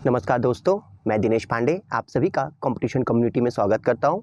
नमस्कार दोस्तों, मैं दिनेश पांडे आप सभी का कंपटीशन कम्युनिटी में स्वागत करता हूं।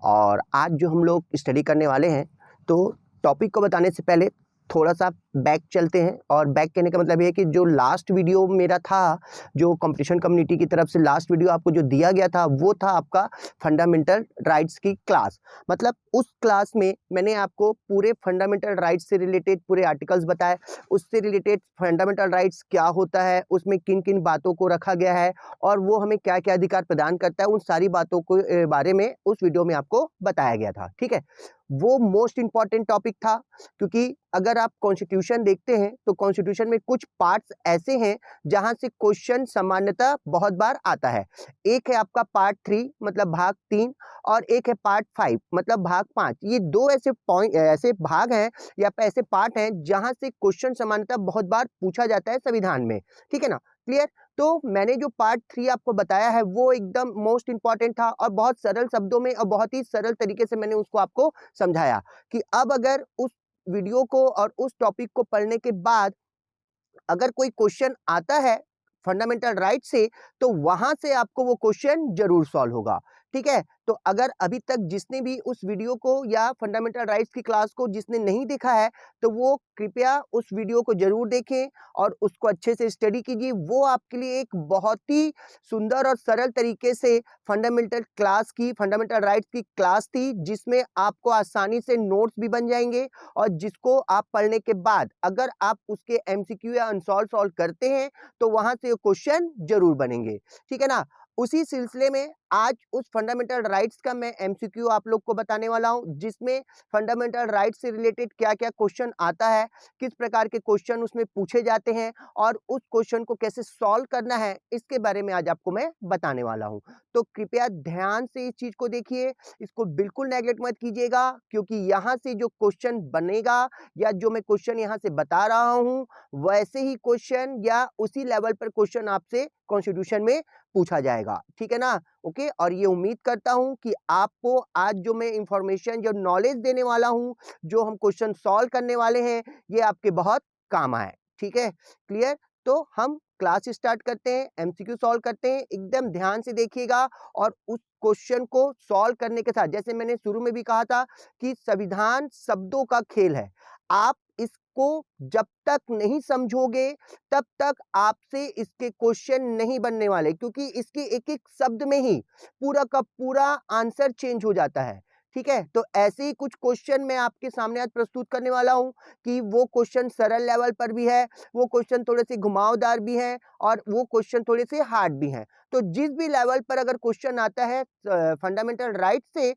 और आज जो हम लोग स्टडी करने वाले हैं, तो टॉपिक को बताने से पहले थोड़ा सा बैक चलते हैं। और बैक कहने का मतलब ये है कि जो लास्ट वीडियो मेरा था, जो कंपटीशन कम्युनिटी की तरफ से लास्ट वीडियो आपको जो दिया गया था, वो था आपका फंडामेंटल राइट्स की क्लास। मतलब उस क्लास में मैंने आपको पूरे फंडामेंटल राइट्स से रिलेटेड पूरे आर्टिकल्स बताए, उससे रिलेटेड फंडामेंटल राइट्स क्या होता है, उसमें किन किन बातों को रखा गया है और वो हमें क्या क्या अधिकार प्रदान करता है, उन सारी बातों को बारे में उस वीडियो में आपको बताया गया था। ठीक है, वो मोस्ट इंपॉर्टेंट टॉपिक था, क्योंकि अगर आप कॉन्स्टिट्यूशन देखते हैं तो कॉन्स्टिट्यूशन में कुछ पार्ट्स ऐसे हैं जहां से क्वेश्चन सामान्यतः बहुत बार आता है। एक है आपका पार्ट 3 मतलब भाग 3, और एक है पार्ट 5 मतलब भाग 5। ये दो ऐसे पॉइंट ऐसे भाग हैं या ऐसे पार्ट हैं जहां से क्वेश्चन सामान्यतः बहुत बार पूछा जाता है संविधान में। ठीक है ना, क्लियर। तो मैंने जो पार्ट 3 आपको बताया है वो एकदम मोस्ट इंपॉर्टेंट था और बहुत सरल शब्दों में और बहुत ही सरल तरीके से मैंने उसको आपको समझाया कि अब अगर उस वीडियो को और उस टॉपिक को पढ़ने के बाद अगर कोई क्वेश्चन आता है फंडामेंटल राइट से, तो वहां से आपको वो क्वेश्चन जरूर सॉल्व होगा। ठीक है, तो अगर अभी तक जिसने भी उस वीडियो को या फंडामेंटल राइट्स की क्लास को जिसने नहीं देखा है, तो वो कृपया उस वीडियो को जरूर देखें और उसको अच्छे से स्टडी कीजिए। वो आपके लिए एक बहुत ही सुंदर और सरल तरीके से फंडामेंटल राइट्स की क्लास थी, जिसमें आपको आसानी से नोट्स भी बन जाएंगे और जिसको आप पढ़ने के बाद अगर आप उसके एमसीक्यू या अनसॉल्व सॉल्व करते हैं तो वहां से क्वेश्चन जरूर बनेंगे। ठीक है ना, उसी सिलसिले में आज उस फंडामेंटल राइट्स का मैं एमसीक्यू आप लोग को बताने वाला हूं, जिसमें फंडामेंटल राइट्स से रिलेटेड क्या क्या क्वेश्चन आता है, किस प्रकार के क्वेश्चन उसमें पूछे जाते हैं और उस क्वेश्चन को कैसे सॉल्व करना है, इसके बारे में आज आपको मैं बताने वाला हूं। तो कृपया ध्यान से इस चीज को देखिए, इसको बिल्कुल नेग्लेक्ट मत कीजिएगा, क्योंकि यहाँ से जो क्वेश्चन बनेगा या जो मैं क्वेश्चन यहाँ से बता रहा हूँ, वैसे ही क्वेश्चन या उसी लेवल पर क्वेश्चन आपसे कॉन्स्टिट्यूशन में पूछा जाएगा। ठीक है ना, ओके। और ये उम्मीद करता हूं कि आपको आज जो मैं इंफॉर्मेशन जो नॉलेज देने वाला हूं, जो हम क्वेश्चन सॉल्व करने वाले हैं, ये आपके बहुत काम आए। ठीक है, क्लियर। तो हम क्लास स्टार्ट करते हैं, एमसीक्यू सॉल्व करते हैं। एकदम ध्यान से देखिएगा और उस क्वेश्चन को सॉल्व करने के साथ, जैसे मैंने शुरू में भी कहा था कि संविधान शब्दों का खेल है। आप इसको जब तक नहीं समझोगे तब तक आपसे इसके क्वेश्चन नहीं बनने वाले, क्योंकि इसके एक एक शब्द में ही पूरा का पूरा आंसर चेंज हो जाता है। ठीक है, तो ऐसे ही कुछ क्वेश्चन मैं आपके सामने आज प्रस्तुत करने वाला हूं कि वो क्वेश्चन सरल लेवल पर भी है, वो क्वेश्चन थोड़े से घुमावदार भी हैं और वो क्वेश्चन थोड़े से हार्ड भी हैं। तो जिस भी लेवल पर अगर क्वेश्चन आता है फंडामेंटल राइट से,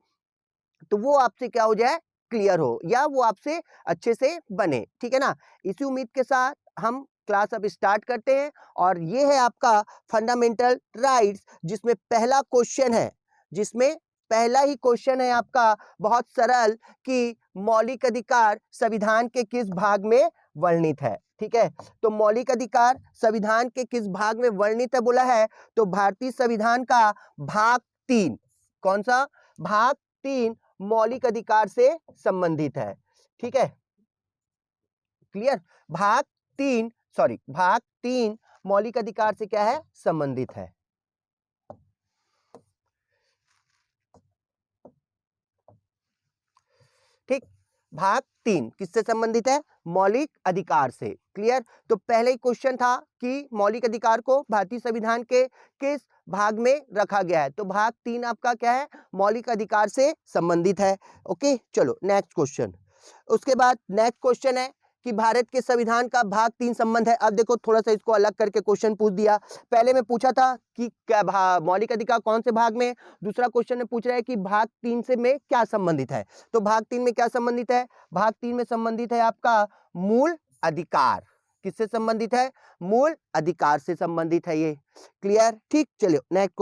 तो वो आपसे क्या हो जाए, क्लियर हो या वो आपसे अच्छे से बने। ठीक है ना, इसी उम्मीद के साथ हम क्लास अब स्टार्ट करते हैं। और ये है आपका फंडामेंटल राइट्स, जिसमें पहला ही क्वेश्चन है आपका बहुत सरल कि मौलिक अधिकार संविधान के किस भाग में वर्णित है। ठीक है, तो मौलिक अधिकार संविधान के किस भाग में वर्णित है बोला है, तो भारतीय संविधान का भाग 3। कौन सा भाग? 3 मौलिक अधिकार से संबंधित है। ठीक है, क्लियर। भाग 3 मौलिक अधिकार से क्या है, संबंधित है। ठीक, भाग 3 किससे संबंधित है, मौलिक अधिकार से। क्लियर। तो पहले ही क्वेश्चन था कि मौलिक अधिकार को भारतीय संविधान के किस भाग में रखा गया है, तो भाग 3 आपका क्या है, मौलिक अधिकार से संबंधित है। ओके, चलो नेक्स्ट क्वेश्चन। उसके बाद नेक्स्ट क्वेश्चन है कि भारत के संविधान का भाग 3 संबंध है। अब देखो थोड़ा सा इसको अलग करके क्वेश्चन पूछ दिया। पहले में पूछा था कि क्या मौलिक अधिकार कौन से भाग में, दूसरा क्वेश्चन में पूछ रहा है कि भाग 3 से में क्या संबंधित है। तो भाग 3 में क्या संबंधित है, भाग 3 में संबंधित है आपका मूल अधिकार। किससे संबंधित है, मूल अधिकार से संबंधित है ये। क्लियर। ठीक, चलिए नेक्स्ट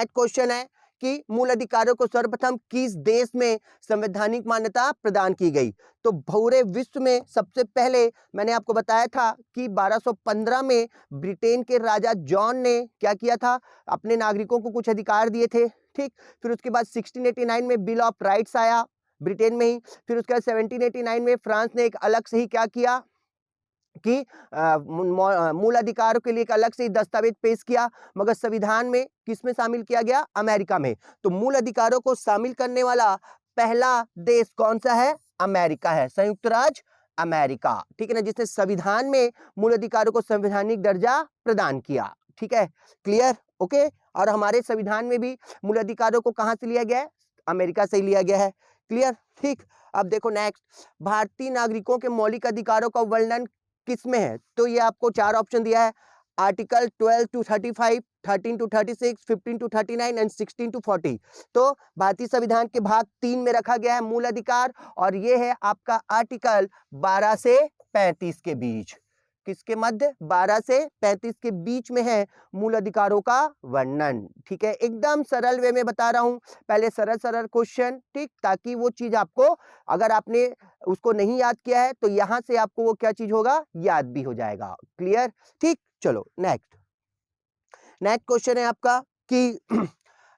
क्वेश्चन है कि मूल अधिकारों को सर्वप्रथम किस देश में संवैधानिक मान्यता प्रदान की गई। तो पूरे विश्व में सबसे पहले मैंने आपको बताया था कि 1215 में ब्रिटेन के राजा जॉन ने क्या किया था, अपने नागरिकों को कुछ अधिकार दिए थे। ठीक, फिर उसके बाद 1689 में बिल ऑफ राइट्स आया ब्रिटेन में ही। फिर उसके बाद 1789 में फ्रांस ने एक अलग से ही क्या किया, कि मूल अधिकारों के लिए एक अलग से दस्तावेज पेश किया, मगर संविधान में किस में शामिल किया गया? अमेरिका में। तो मूल अधिकारों को शामिल करने वाला पहला देश कौन सा है? अमेरिका है, संयुक्त राज्य अमेरिका, ठीक है ना, जिसने संविधान में मूल अधिकारों को संवैधानिक दर्जा प्रदान किया। ठीक है, क्लियर, ओके। और हमारे संविधान में भी मूल अधिकारों को कहां से लिया गया है? अमेरिका से लिया गया है, क्लियर, ठीक। अब देखो नेक्स्ट, भारतीय नागरिकों के मौलिक अधिकारों का वर्णन किस में है? तो ये आपको 4 ऑप्शन दिया है, article 12 to 35, 13 to 36, 15 to 39 and 16 to 40। तो भारतीय संविधान के भाग 3 में रखा गया है मूल अधिकार, और ये है आपका आर्टिकल 12 से 35 के बीच। किसके मध्य? 12 से 35 के बीच में है मूल अधिकारों का वर्णन। ठीक है, एकदम सरल वे में बता रहा हूं, पहले सरल सरल क्वेश्चन, ठीक, ताकि वो चीज आपको, अगर आपने उसको नहीं याद किया है तो यहां से आपको वो क्या चीज होगा? याद भी हो जाएगा, क्लियर, ठीक। चलो नेक्स्ट क्वेश्चन है आपका कि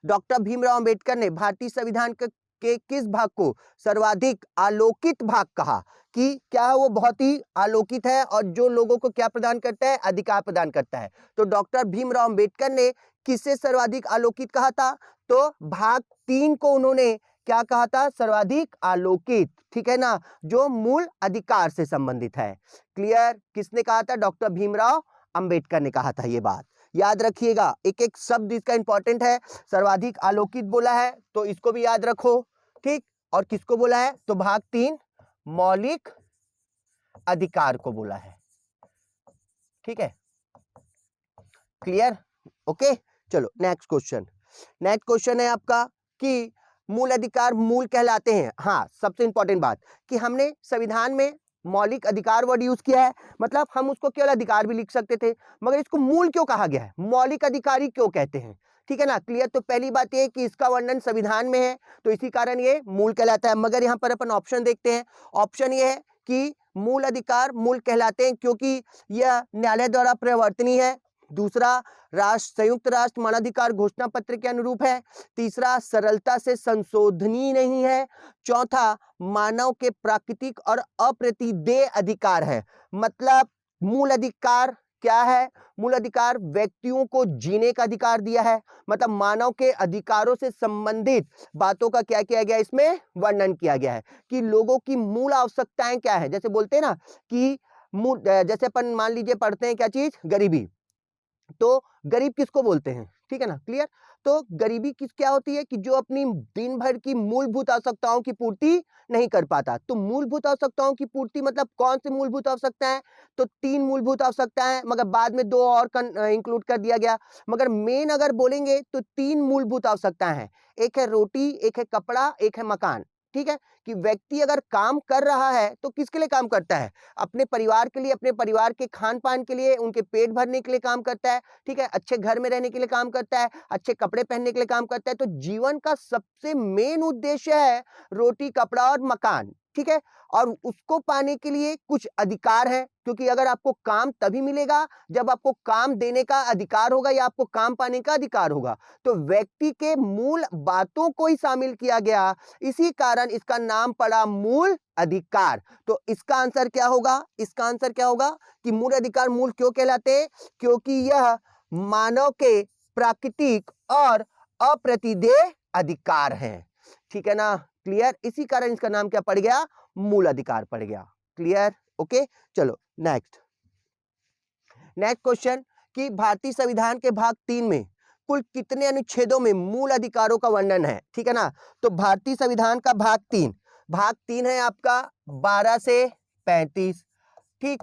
डॉक्टर भीमराव अंबेडकर ने भारतीय संविधान के किस भाग को सर्वाधिक आलोकित भाग कहा? कि क्या वो बहुत ही आलोकित है और जो लोगों को क्या प्रदान करता है? अधिकार प्रदान करता है। तो डॉक्टर भीमराव अंबेडकर ने किससे सर्वाधिक आलोकित कहा था? तो भाग 3 को उन्होंने क्या कहा था? सर्वाधिक आलोकित, ठीक है ना, जो मूल अधिकार से संबंधित है। क्लियर, किसने कहा था? डॉक्टर भीमराव अंबेडकर ने कहा था। ये बात याद रखिएगा, एक एक शब्द इसका इंपॉर्टेंट है। सर्वाधिक आलोकित बोला है तो इसको भी याद रखो, ठीक। और किसको बोला है? तो भाग 3 मौलिक अधिकार को बोला है, ठीक है, क्लियर, ओके। चलो नेक्स्ट क्वेश्चन है आपका कि मूल अधिकार मूल कहलाते हैं। हाँ, सबसे इंपॉर्टेंट बात कि हमने संविधान में मौलिक अधिकार वर्ड यूज किया है, मतलब हम उसको केवल अधिकार भी लिख सकते थे, मगर इसको मूल क्यों कहा गया है? मौलिक अधिकारी क्यों कहते हैं? ठीक है ना, क्लियर। तो पहली बात ये कि इसका वर्णन संविधान में है, तो इसी कारण ये मूल कहलाता है। मगर यहाँ पर अपन ऑप्शन देखते हैं, ऑप्शन ये है कि मूल अधिकार मूल कहलाते हैं क्योंकि यह न्यायालय द्वारा प्रवर्तनीय है। दूसरा, संयुक्त राष्ट्र मानवाधिकार घोषणा पत्र के अनुरूप है। तीसरा, सरलता से संशोधनीय नहीं है। चौथा, मानव के प्राकृतिक और अप्रतिदेय अधिकार है। मतलब मूल अधिकार क्या है? मूल अधिकार व्यक्तियों को जीने का अधिकार दिया है, मतलब मानव के अधिकारों से संबंधित बातों का क्या किया गया? इसमें वर्णन किया गया है कि लोगों की मूल आवश्यकताएं क्या है। जैसे बोलते हैं ना कि जैसे अपन मान लीजिए पढ़ते हैं क्या चीज? गरीबी। तो गरीब किसको बोलते हैं? ठीक है ना, क्लियर। तो गरीबी क्या होती है? कि जो अपनी दिन भर की मूलभूत आवश्यकताओं की पूर्ति नहीं कर पाता। तो मूलभूत आवश्यकताओं की पूर्ति मतलब कौन सी मूलभूत आवश्यकता है? तो 3 मूलभूत आवश्यकताएं, मगर बाद में 2 और इंक्लूड कर दिया गया। मगर मेन अगर बोलेंगे तो 3 मूलभूत आवश्यकताएं हैं, एक है रोटी, एक है कपड़ा, एक है मकान। ठीक है, कि व्यक्ति अगर काम कर रहा है तो किसके लिए काम करता है? अपने परिवार के लिए, अपने परिवार के खान पान के लिए, उनके पेट भरने के लिए काम करता है, ठीक है, अच्छे घर में रहने के लिए काम करता है, अच्छे कपड़े पहनने के लिए काम करता है। तो जीवन का सबसे मेन उद्देश्य है रोटी, कपड़ा और मकान, ठीक है। और उसको पाने के लिए कुछ अधिकार है, क्योंकि अगर आपको काम तभी मिलेगा जब आपको काम देने का अधिकार होगा या आपको काम पाने का अधिकार होगा। तो व्यक्ति के मूल बातों को ही शामिल किया गया, इसी कारण इसका नाम पड़ा मूल अधिकार। तो इसका आंसर क्या होगा? इसका आंसर क्या होगा कि मूल अधिकार मूल क्यों कहलाते हैं? क्योंकि यह मानव के प्राकृतिक और अप्रतिदेय अधिकार हैं, ठीक है ना, क्लियर। इसी कारण इसका नाम क्या पड़ गया? मूल अधिकार पड़ गया, क्लियर, ओके। चलो नेक्स्ट क्वेश्चन कि भारतीय संविधान के भाग 3 में कुल कितने अनुच्छेदों में मूल अधिकारों का वर्णन है? ठीक है ना, तो भारतीय संविधान का भाग 3 है आपका 12 से 35, ठीक,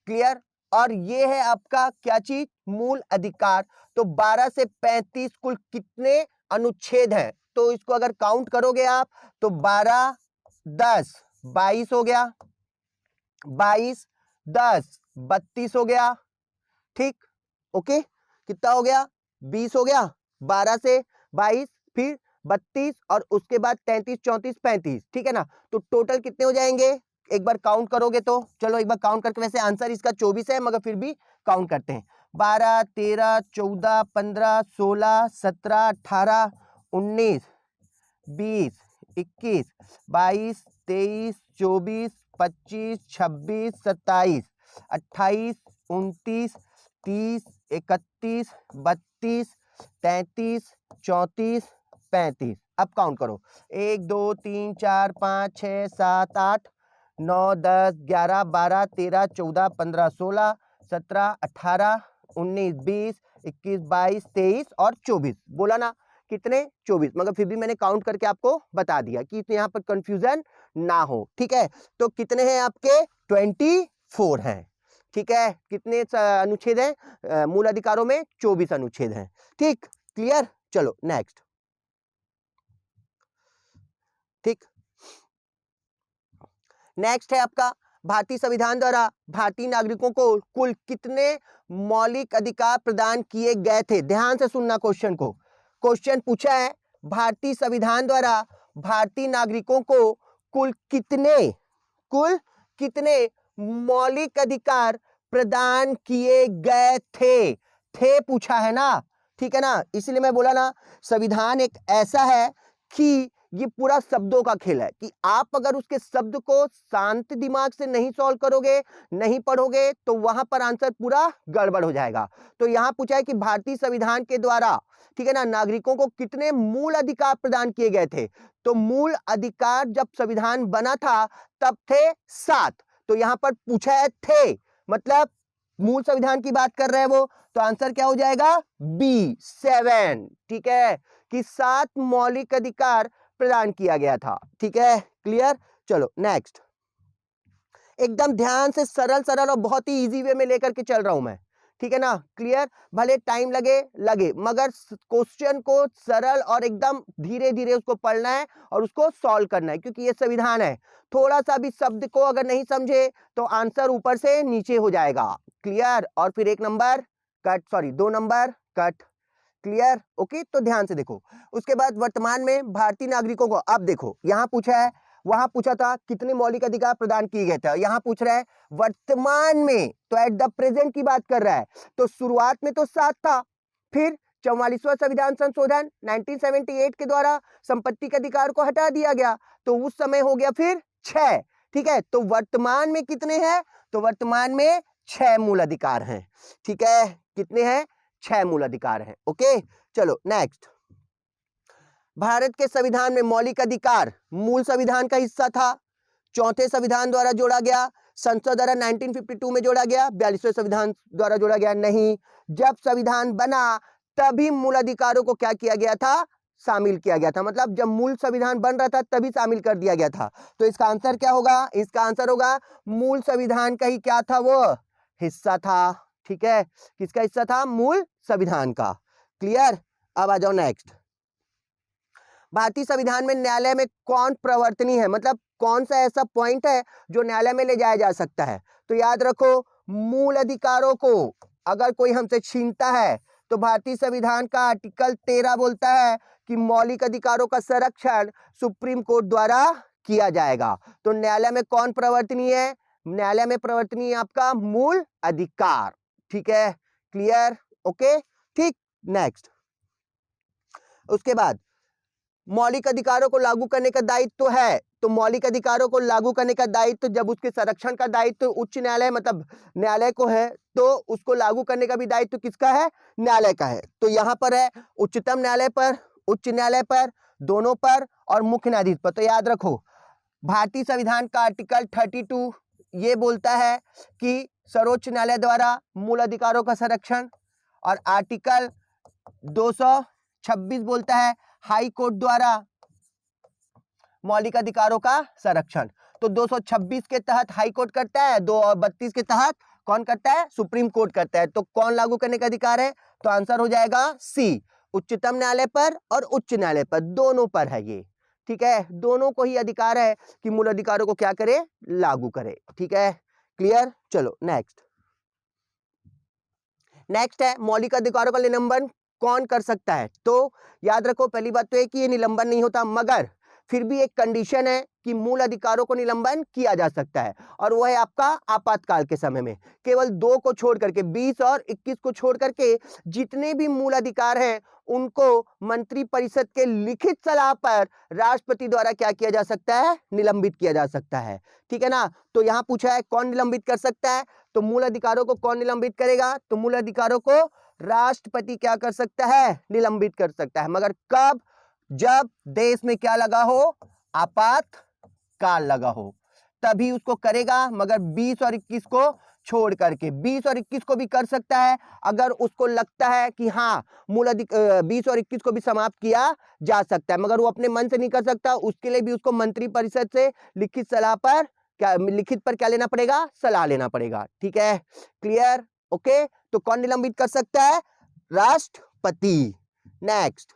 क्लियर। और ये है आपका क्या चीज? मूल अधिकार। तो 12 से 35 कुल कितने अनुच्छेद हैं? तो इसको अगर काउंट करोगे आप तो 12 10 22 हो गया, 22 10 32 हो गया, ठीक, ओके। कितना हो गया? 20 हो गया। 12 से 22 फिर 32 और उसके बाद 33 34 35, ठीक है ना। तो टोटल कितने हो जाएंगे? एक बार काउंट करोगे तो चलो एक बार काउंट करके, वैसे आंसर इसका 24 है मगर फिर भी काउंट करते हैं। 12 13 14 15 16 17 18 19 20 21 22 23 24 25 26 27 28, 29, 30, 31, 32, 33, 34, 35। अब काउंट करो, 1 2 3 4 5 6 7 8 9 10 11 12 13 14 15 16 17 18 19 20 21 22 23 और 24। बोला ना कितने? 24। मगर फिर भी मैंने काउंट करके आपको बता दिया कि यहाँ पर कंफ्यूजन ना हो। ठीक है, तो कितने हैं आपके? 24 हैं। ठीक है, कितने अनुच्छेद हैं मूल अधिकारों में? 24 अनुच्छेद हैं। ठीक, क्लियर? चलो नेक्स्ट। ठीक, नेक्स्ट है आपका भारतीय संविधान द्वारा भारतीय नागरिकों को कुल कितने मौलिक अधिकार प्रदान किए गए थे? ध्यान से सुनना क्वेश्चन को। क्वेश्चन पूछा है भारतीय संविधान द्वारा भारतीय नागरिकों को कुल कितने मौलिक अधिकार प्रदान किए गए थे पूछा है ना। ठीक है ना, इसलिए मैं बोला ना संविधान एक ऐसा है कि ये पूरा शब्दों का खेल है कि आप अगर उसके शब्द को शांत दिमाग से नहीं सॉल्व करोगे, नहीं पढ़ोगे, तो वहां पर आंसर पूरा गड़बड़ हो जाएगा। तो यहां पूछा है कि भारतीय संविधान के द्वारा, ठीक है ना, नागरिकों को कितने मूल अधिकार प्रदान किए गए थे? तो मूल अधिकार जब संविधान बना था तब थे 7। तो यहां पर पूछा है थे, मतलब मूल संविधान की बात कर रहे हैं वो, तो आंसर क्या हो जाएगा? बी 7। ठीक है, कि 7 मौलिक अधिकार प्रदान किया गया था। ठीक है, क्लियर? चलो नेक्स्ट। एकदम ध्यान से सरल और बहुत ही इजी वे में लेकर के चल रहा हूं मैं। ठीक है ना, क्लियर? भले टाइम लगे मगर क्वेश्चन को सरल और एकदम धीरे धीरे उसको पढ़ना है और उसको सॉल्व करना है, क्योंकि ये संविधान है। थोड़ा सा भी शब्द को अगर नहीं समझे तो आंसर ऊपर से नीचे हो जाएगा। क्लियर? और फिर 1 number cut, sorry 2 number cut. Clear? Okay, तो ध्यान से देखो। उसके बाद वर्तमान में भारतीय नागरिकों को, अब देखो यहां पूछा है, वहां पूछा था कितने मौलिक अधिकार प्रदान किए गए थे, यहां पूछ रहा है वर्तमान में, तो एट द प्रेजेंट की बात कर रहा है। तो शुरुआत में तो 7 था, फिर 44वां संविधान संशोधन 1978 के द्वारा संपत्ति के अधिकार को हटा दिया गया, तो उस समय हो गया फिर 6। ठीक है, तो वर्तमान में कितने हैं? तो वर्तमान में 6 मूल अधिकार हैं। ठीक है, कितने हैं? 6 मूल अधिकार हैं। ओके, चलो नेक्स्ट। भारत के संविधान में मौलिक अधिकार मूल संविधान का हिस्सा था, चौथे संविधान द्वारा जोड़ा गया, संसद द्वारा 1952 में जोड़ा गया, 42वें संविधान द्वारा जोड़ा गया नहीं। जब संविधान बना तभी मूल अधिकारों को क्या किया गया था? शामिल किया गया था। मतलब जब मूल संविधान बन रहा था तभी शामिल कर दिया गया था। तो इसका आंसर क्या होगा? इसका आंसर होगा मूल संविधान का ही क्या था? वो हिस्सा था। ठीक है, किसका हिस्सा था? मूल संविधान का। क्लियर? अब आ जाओ नेक्स्ट। भारतीय संविधान में न्यायालय में कौन प्रवर्तनीय है, मतलब कौन सा ऐसा पॉइंट है जो न्यायालय में ले जाया जा सकता है? तो याद रखो, मूल अधिकारों को अगर कोई हमसे छीनता है तो भारतीय संविधान का आर्टिकल 13 बोलता है कि मौलिक अधिकारों का संरक्षण सुप्रीम कोर्ट द्वारा किया जाएगा। तो न्यायालय में कौन प्रवर्तनीय है? न्यायालय में प्रवर्तनीय आपका मूल अधिकार। ठीक है, क्लियर? ओके, ठीक, नेक्स्ट। उसके बाद मौलिक अधिकारों को लागू करने का दायित्व है, तो मौलिक अधिकारों को लागू करने का दायित्व, जब उसके संरक्षण का दायित्व उच्च न्यायालय मतलब न्यायालय को है, तो उसको लागू करने का भी दायित्व किसका है? न्यायालय का है। तो यहां पर है उच्चतम न्यायालय पर, उच्च न्यायालय पर, दोनों पर और मुख्य न्यायाधीश पर। तो याद रखो, भारतीय संविधान का आर्टिकल 32 ये बोलता है कि सर्वोच्च न्यायालय द्वारा मूल अधिकारों का संरक्षण, और आर्टिकल 226 बोलता है हाई कोर्ट द्वारा मौलिक अधिकारों का संरक्षण। तो 226 के तहत हाई कोर्ट करता है, 232 के तहत कौन करता है? सुप्रीम कोर्ट करता है। तो कौन लागू करने का अधिकार है? तो आंसर हो जाएगा सी, उच्चतम न्यायालय पर और उच्च न्यायालय पर, दोनों पर है ये। ठीक है, दोनों को ही अधिकार है कि मूल अधिकारों को क्या करे? लागू करे। ठीक है, क्लियर? चलो नेक्स्ट। नेक्स्ट है मौलिक अधिकारों का निलंबन कौन कर सकता है? तो याद रखो, पहली बात तो है कि ये निलंबन नहीं होता, मगर फिर भी एक कंडीशन है कि मूल अधिकारों को निलंबन किया जा सकता है, और वो है आपका आपातकाल के समय में। केवल 2 को छोड़ करके, 20 और 21 को छोड़ करके जितने भी मूल अधिकार हैं उनको मंत्री परिषद के लिखित सलाह पर राष्ट्रपति द्वारा क्या किया जा सकता है, निलंबित किया जा सकता है। ठीक है ना। तो यहां पूछा है कौन निलंबित कर सकता है, तो मूल अधिकारों को कौन निलंबित करेगा, तो मूल अधिकारों को राष्ट्रपति क्या कर सकता है, निलंबित कर सकता है। मगर कब, जब देश में क्या लगा हो, आपातकाल लगा हो, तभी उसको करेगा। मगर 20 और 21 को छोड़ करके, 20 और 21 को भी कर सकता है अगर उसको लगता है कि हाँ 20 और 21 को भी समाप्त किया जा सकता है, मगर वो अपने मन से नहीं कर सकता। उसके लिए भी उसको मंत्री परिषद से लिखित सलाह पर लिखित पर क्या लेना पड़ेगा, सलाह लेना पड़ेगा। ठीक है, क्लियर, ओके। तो कौन निलंबित कर सकता है, राष्ट्रपति। नेक्स्ट,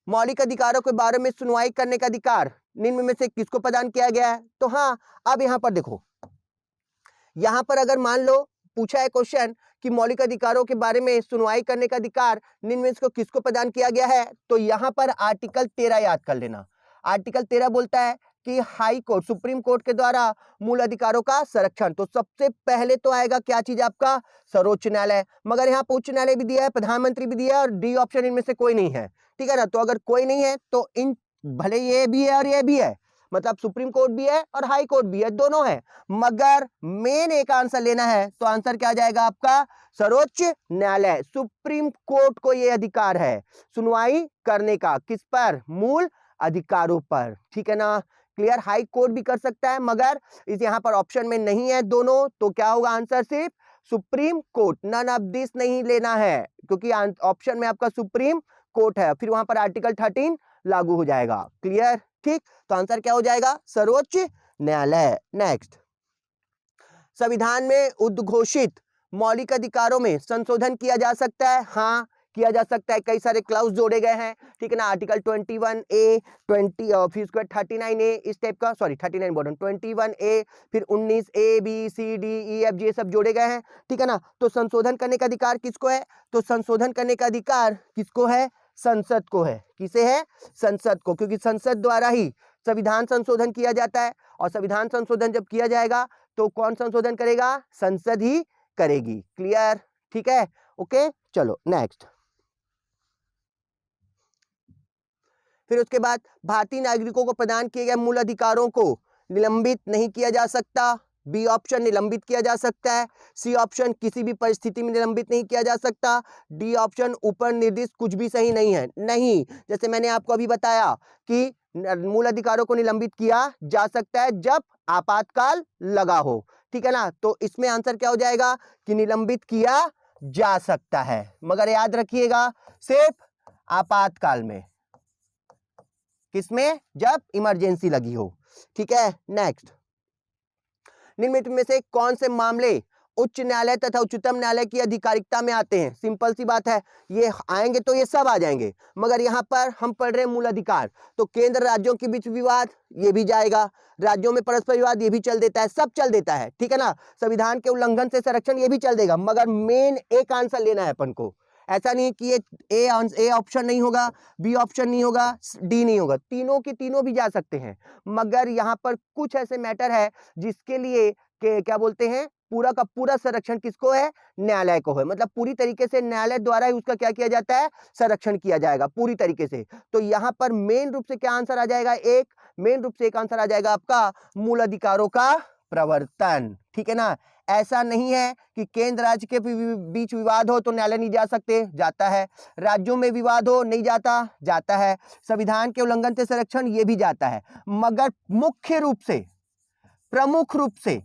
मौलिक अधिकारों के बारे में सुनवाई करने का अधिकार निम्न में से किसको प्रदान किया गया है, तो हाँ, अब यहां पर देखो, यहां पर अगर मान लो पूछा है क्वेश्चन कि मौलिक अधिकारों के बारे में सुनवाई करने का अधिकार निम्न में से किसको प्रदान किया गया है, तो यहां पर आर्टिकल 13 याद कर लेना। आर्टिकल 13 बोलता है कि हाई कोर्ट, सुप्रीम कोर्ट के द्वारा मूल अधिकारों का संरक्षण। तो सबसे पहले तो आएगा क्या चीज, आपका सर्वोच्च न्यायालय। मगर यहाँ उच्च न्यायालय भी दिया है, प्रधानमंत्री भी दिया है, और डी ऑप्शन इनमें से कोई नहीं है। ठीक है ना। तो अगर कोई नहीं है तो इन भले ये भी है और ये भी है, मतलब सुप्रीम कोर्ट भी है और हाई कोर्ट भी है, दोनों है, मगर मेन एक आंसर लेना है तो आंसर क्या जाएगा आपका, सर्वोच्च न्यायालय। सुप्रीम कोर्ट को यह अधिकार है सुनवाई करने का, किस पर, मूल अधिकारों पर। ठीक है ना, क्लियर। हाई कोर्ट भी कर सकता है, मगर इस यहां पर ऑप्शन में नहीं है दोनों, तो क्या होगा आंसर, सिर्फ supreme court. None of this नहीं लेना है, क्योंकि ऑप्शन में आपका सुप्रीम कोर्ट है, फिर वहां पर आर्टिकल 13 लागू हो जाएगा। क्लियर, ठीक। तो आंसर क्या हो जाएगा, सर्वोच्च न्यायालय। नेक्स्ट, संविधान में उद्घोषित मौलिक अधिकारों में संशोधन किया जा सकता है, हाँ किया जा सकता है। कई सारे क्लाउज जोड़े गए हैं, ठीक है ना। आर्टिकल 21A 20 फिर उसके बाद 39A इस टाइप का, सॉरी 39 बोल रहा हूं, 21A फिर 19A B C D E F G ये सब जोड़े गए हैं। ठीक है ना। तो संशोधन करने का अधिकार किसको है, तो संशोधन करने का अधिकार किसको है, संसद को है। किसे है, संसद को, क्योंकि संसद द्वारा ही संविधान संशोधन किया जाता है, और संविधान संशोधन जब किया जाएगा तो कौन संशोधन करेगा, संसद ही करेगी। क्लियर, ठीक है, ओके। चलो नेक्स्ट, फिर उसके बाद भारतीय नागरिकों को प्रदान किए गए मूल अधिकारों को निलंबित नहीं किया जा सकता। बी ऑप्शन, निलंबित किया जा सकता है। सी ऑप्शन, किसी भी परिस्थिति में निलंबित नहीं किया जा सकता। डी ऑप्शन, ऊपर निर्दिष्ट कुछ भी सही नहीं है। नहीं, जैसे मैंने आपको अभी बताया कि मूल अधिकारों को निलंबित किया जा सकता है जब आपातकाल लगा हो। ठीक है ना। तो इसमें आंसर क्या हो जाएगा कि निलंबित किया जा सकता है, मगर याद रखिएगा सिर्फ आपातकाल में, किसमें, जब इमरजेंसी लगी हो। ठीक है। नेक्स्ट, निम्नलिखित में से कौन से मामले उच्च न्यायालय तथा उच्चतम न्यायालय की अधिकारिकता में आते हैं। सिंपल सी बात है, ये आएंगे तो ये सब आ जाएंगे, मगर यहाँ पर हम पढ़ रहे हैं मूल अधिकार, तो केंद्र राज्यों के बीच विवाद ये भी जाएगा, राज्यों में परस्पर विवाद ये भी चल देता है, सब चल देता है। ठीक है ना। संविधान के उल्लंघन से संरक्षण ये भी चल देगा, मगर मेन एक आंसर लेना है अपन को। ऐसा नहीं कि ये ए ऑप्शन नहीं होगा, बी ऑप्शन नहीं होगा, डी नहीं होगा, तीनों के तीनों भी जा सकते हैं, मगर यहाँ पर कुछ ऐसे मैटर है जिसके लिए क्या बोलते हैं, पूरा का पूरा संरक्षण किसको है, न्यायालय को है। मतलब पूरी तरीके से न्यायालय द्वारा ही उसका क्या किया जाता है, संरक्षण किया जाएगा पूरी तरीके से। तो यहाँ पर मेन रूप से क्या आंसर आ जाएगा, मेन रूप से एक आंसर आ जाएगा आपका मूल अधिकारों का प्रवर्तन। ठीक है ना। ऐसा नहीं है कि केंद्र राज्य के बीच विवाद हो तो न्यायालय नहीं जा सकते, जाता है। राज्यों में विवाद हो नहीं जाता, जाता है। संविधान के उल्लंघन से संरक्षण ये भी जाता है, मगर मुख्य रूप से, प्रमुख रूप से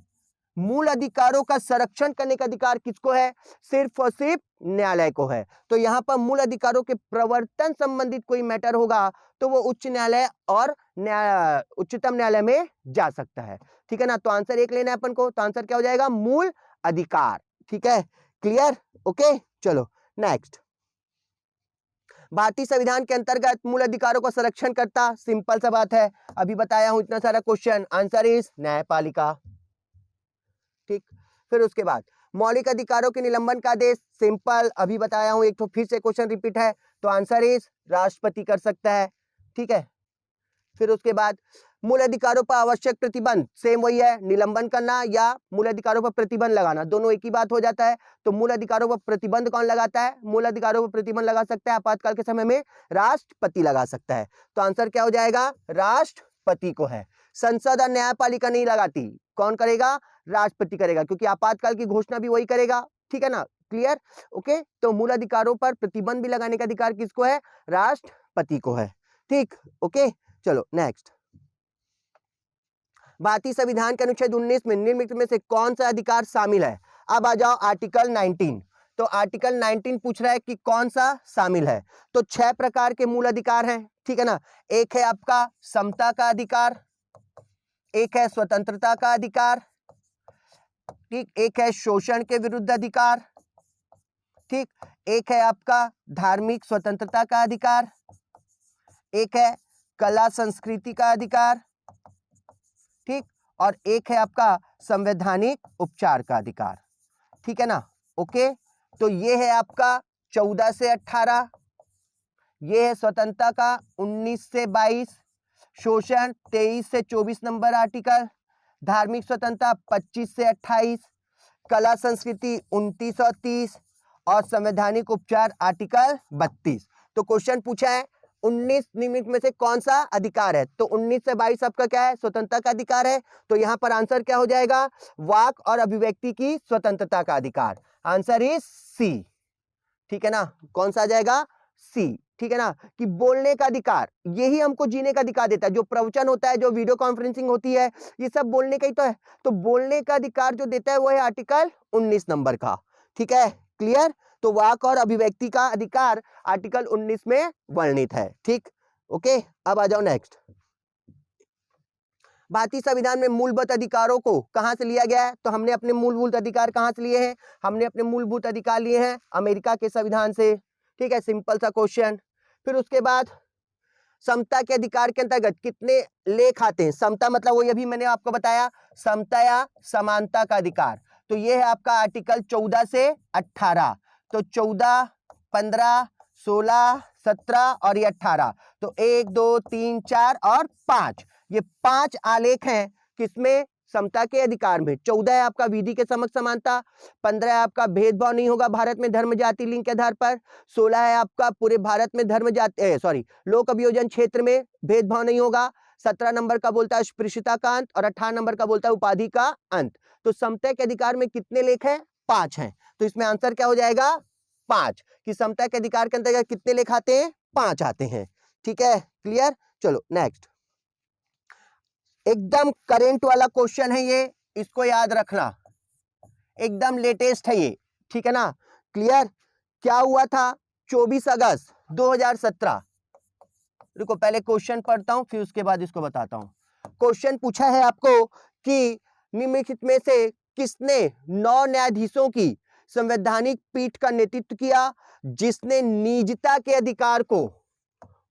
मूल अधिकारों का संरक्षण करने का अधिकार किसको है, सिर्फ और सिर्फ न्यायालय को है। तो यहां पर मूल अधिकारों के प्रवर्तन संबंधित कोई मैटर होगा तो वो उच्च न्यायालय और उच्चतम न्यायालय में जा सकता है। ठीक है ना। तो आंसर एक लेना है अपन को, तो आंसर क्या हो जाएगा, मूल अधिकार। ठीक है, क्लियर, ओके। चलो नेक्स्ट, भारतीय संविधान के अंतर्गत मूल अधिकारों का संरक्षण करता, सिंपल सा बात है, अभी बताया हूं इतना सारा क्वेश्चन, आंसर इज न्यायपालिका। ठीक, फिर उसके बाद मौलिक अधिकारों के निलंबन का आदेश, सिंपल, अभी बताया हूं, एक तो फिर से क्वेश्चन रिपीट है, तो आंसर इज राष्ट्रपति कर सकता है। ठीक है, फिर उसके बाद मूल अधिकारों पर आवश्यक प्रतिबंध, सेम वही है, निलंबन करना या मूल अधिकारों पर प्रतिबंध लगाना, दोनों एक ही बात हो जाता है। तो मूल अधिकारों पर प्रतिबंध कौन लगाता है? मूल अधिकारों पर प्रतिबंध लगा सकता है आपातकाल के समय में राष्ट्रपति लगा सकता है। तो आंसर क्या हो जाएगा? राष्ट्रपति को है। संसद और न्यायपालिका नहीं लगाती, कौन करेगा? राष्ट्रपति करेगा, क्योंकि आपातकाल की घोषणा भी वही करेगा, ठीक है ना? क्लियर? ओके, तो मूल अधिकारों पर प्रतिबंध भी लगाने का अधिकार किसको है? राष्ट्रपति को है, ठीक। ओके, चलो नेक्स्ट। भारतीय संविधान के अनुच्छेद 19 में निम्नलिखित में से कौन सा अधिकार शामिल है? अब आ जाओ आर्टिकल 19। तो आर्टिकल 19 पूछ रहा है कि कौन सा शामिल है। तो 6 प्रकार के मूल अधिकार हैं, ठीक है ना? एक है आपका समता का अधिकार, एक है स्वतंत्रता का अधिकार, ठीक, एक है शोषण के विरुद्ध अधिकार, ठीक, एक है आपका धार्मिक स्वतंत्रता का अधिकार, एक है कला संस्कृति का अधिकार, ठीक, और एक है आपका संवैधानिक उपचार का अधिकार, ठीक है ना? ओके, तो ये है आपका 14 से 18, ये है स्वतंत्रता का 19 से 22, शोषण 23 से 24 नंबर आर्टिकल, धार्मिक स्वतंत्रता 25 से 28, कला संस्कृति 29 और 30, और संवैधानिक उपचार आर्टिकल 32। तो क्वेश्चन पूछा है 19 निम्नलिखित में से कौन सा अधिकार है? तो 19 से 22 आपका क्या है? स्वतंत्रता का अधिकार है। तो यहां पर आंसर क्या हो जाएगा? वाक और अभिव्यक्ति की स्वतंत्रता का अधिकार। आंसर इज सी, ठीक है ना? कौन सा आ जाएगा? सी, ठीक है ना? कि बोलने का अधिकार, यही हमको जीने का अधिकार देता है। जो प्रवचन होता है, जो वीडियो कॉन्फ्रेंसिंग होती है, ये सब बोलने का ही तो है। तो बोलने का अधिकार जो देता है वो है आर्टिकल 19 नंबर का, ठीक है? क्लियर? तो वाक और अभिव्यक्ति का अधिकार आर्टिकल 19 में वर्णित है, ठीक। ओके, अब आ जाओ नेक्स्ट। भारतीय संविधान में मूलभूत अधिकारों को कहां से लिया गया है? तो हमने अपने मूलभूत अधिकार कहां से लिए हैं? हमने अपने मूलभूत अधिकार लिए हैं अमेरिका के संविधान से, ठीक है? सिंपल सा क्वेश्चन। फिर उसके बाद समता के अधिकार के अंतर्गत कितने लेख आते हैं? समता मतलब वही अभी मैंने आपको बताया, समता या समानता का अधिकार। तो ये है आपका आर्टिकल 14 से 18। तो 14, 15, 16, 17 और ये 18। तो 1, 2, 3, 4 और 5, ये 5 आलेख हैं किसमें? समता के अधिकार में। 14 है आपका विधि के समक्ष समानता, 15 है आपका भेदभाव नहीं होगा भारत में धर्म जाति लिंग के आधार पर, 16 है आपका पूरे भारत में धर्म जाति लोक अभियोजन क्षेत्र में भेदभाव नहीं होगा, 17 नंबर का बोलता है अस्पृश्यता का अंत, और 18 नंबर का बोलता है उपाधि का अंत। तो समता के अधिकार में कितने लेख हैं? 5 हैं। तो इसमें आंसर क्या हो जाएगा? 5। कि समता के अधिकार के अंतर्गत कितने लेख आते हैं? 5 आते हैं, ठीक है? क्लियर? चलो नेक्स्ट। एकदम करेंट वाला क्वेश्चन है ये, इसको याद रखना, एकदम लेटेस्ट है ये, ठीक है ना? क्लियर? क्या हुआ था 24 अगस्त 2017? देखो पहले क्वेश्चन पढ़ता हूं, फिर उसके बाद इसको बताता हूं। क्वेश्चन पूछा है आपको कि निम्नलिखित में से किसने 9 न्यायाधीशों की संवैधानिक पीठ का नेतृत्व किया जिसने निजता के अधिकार को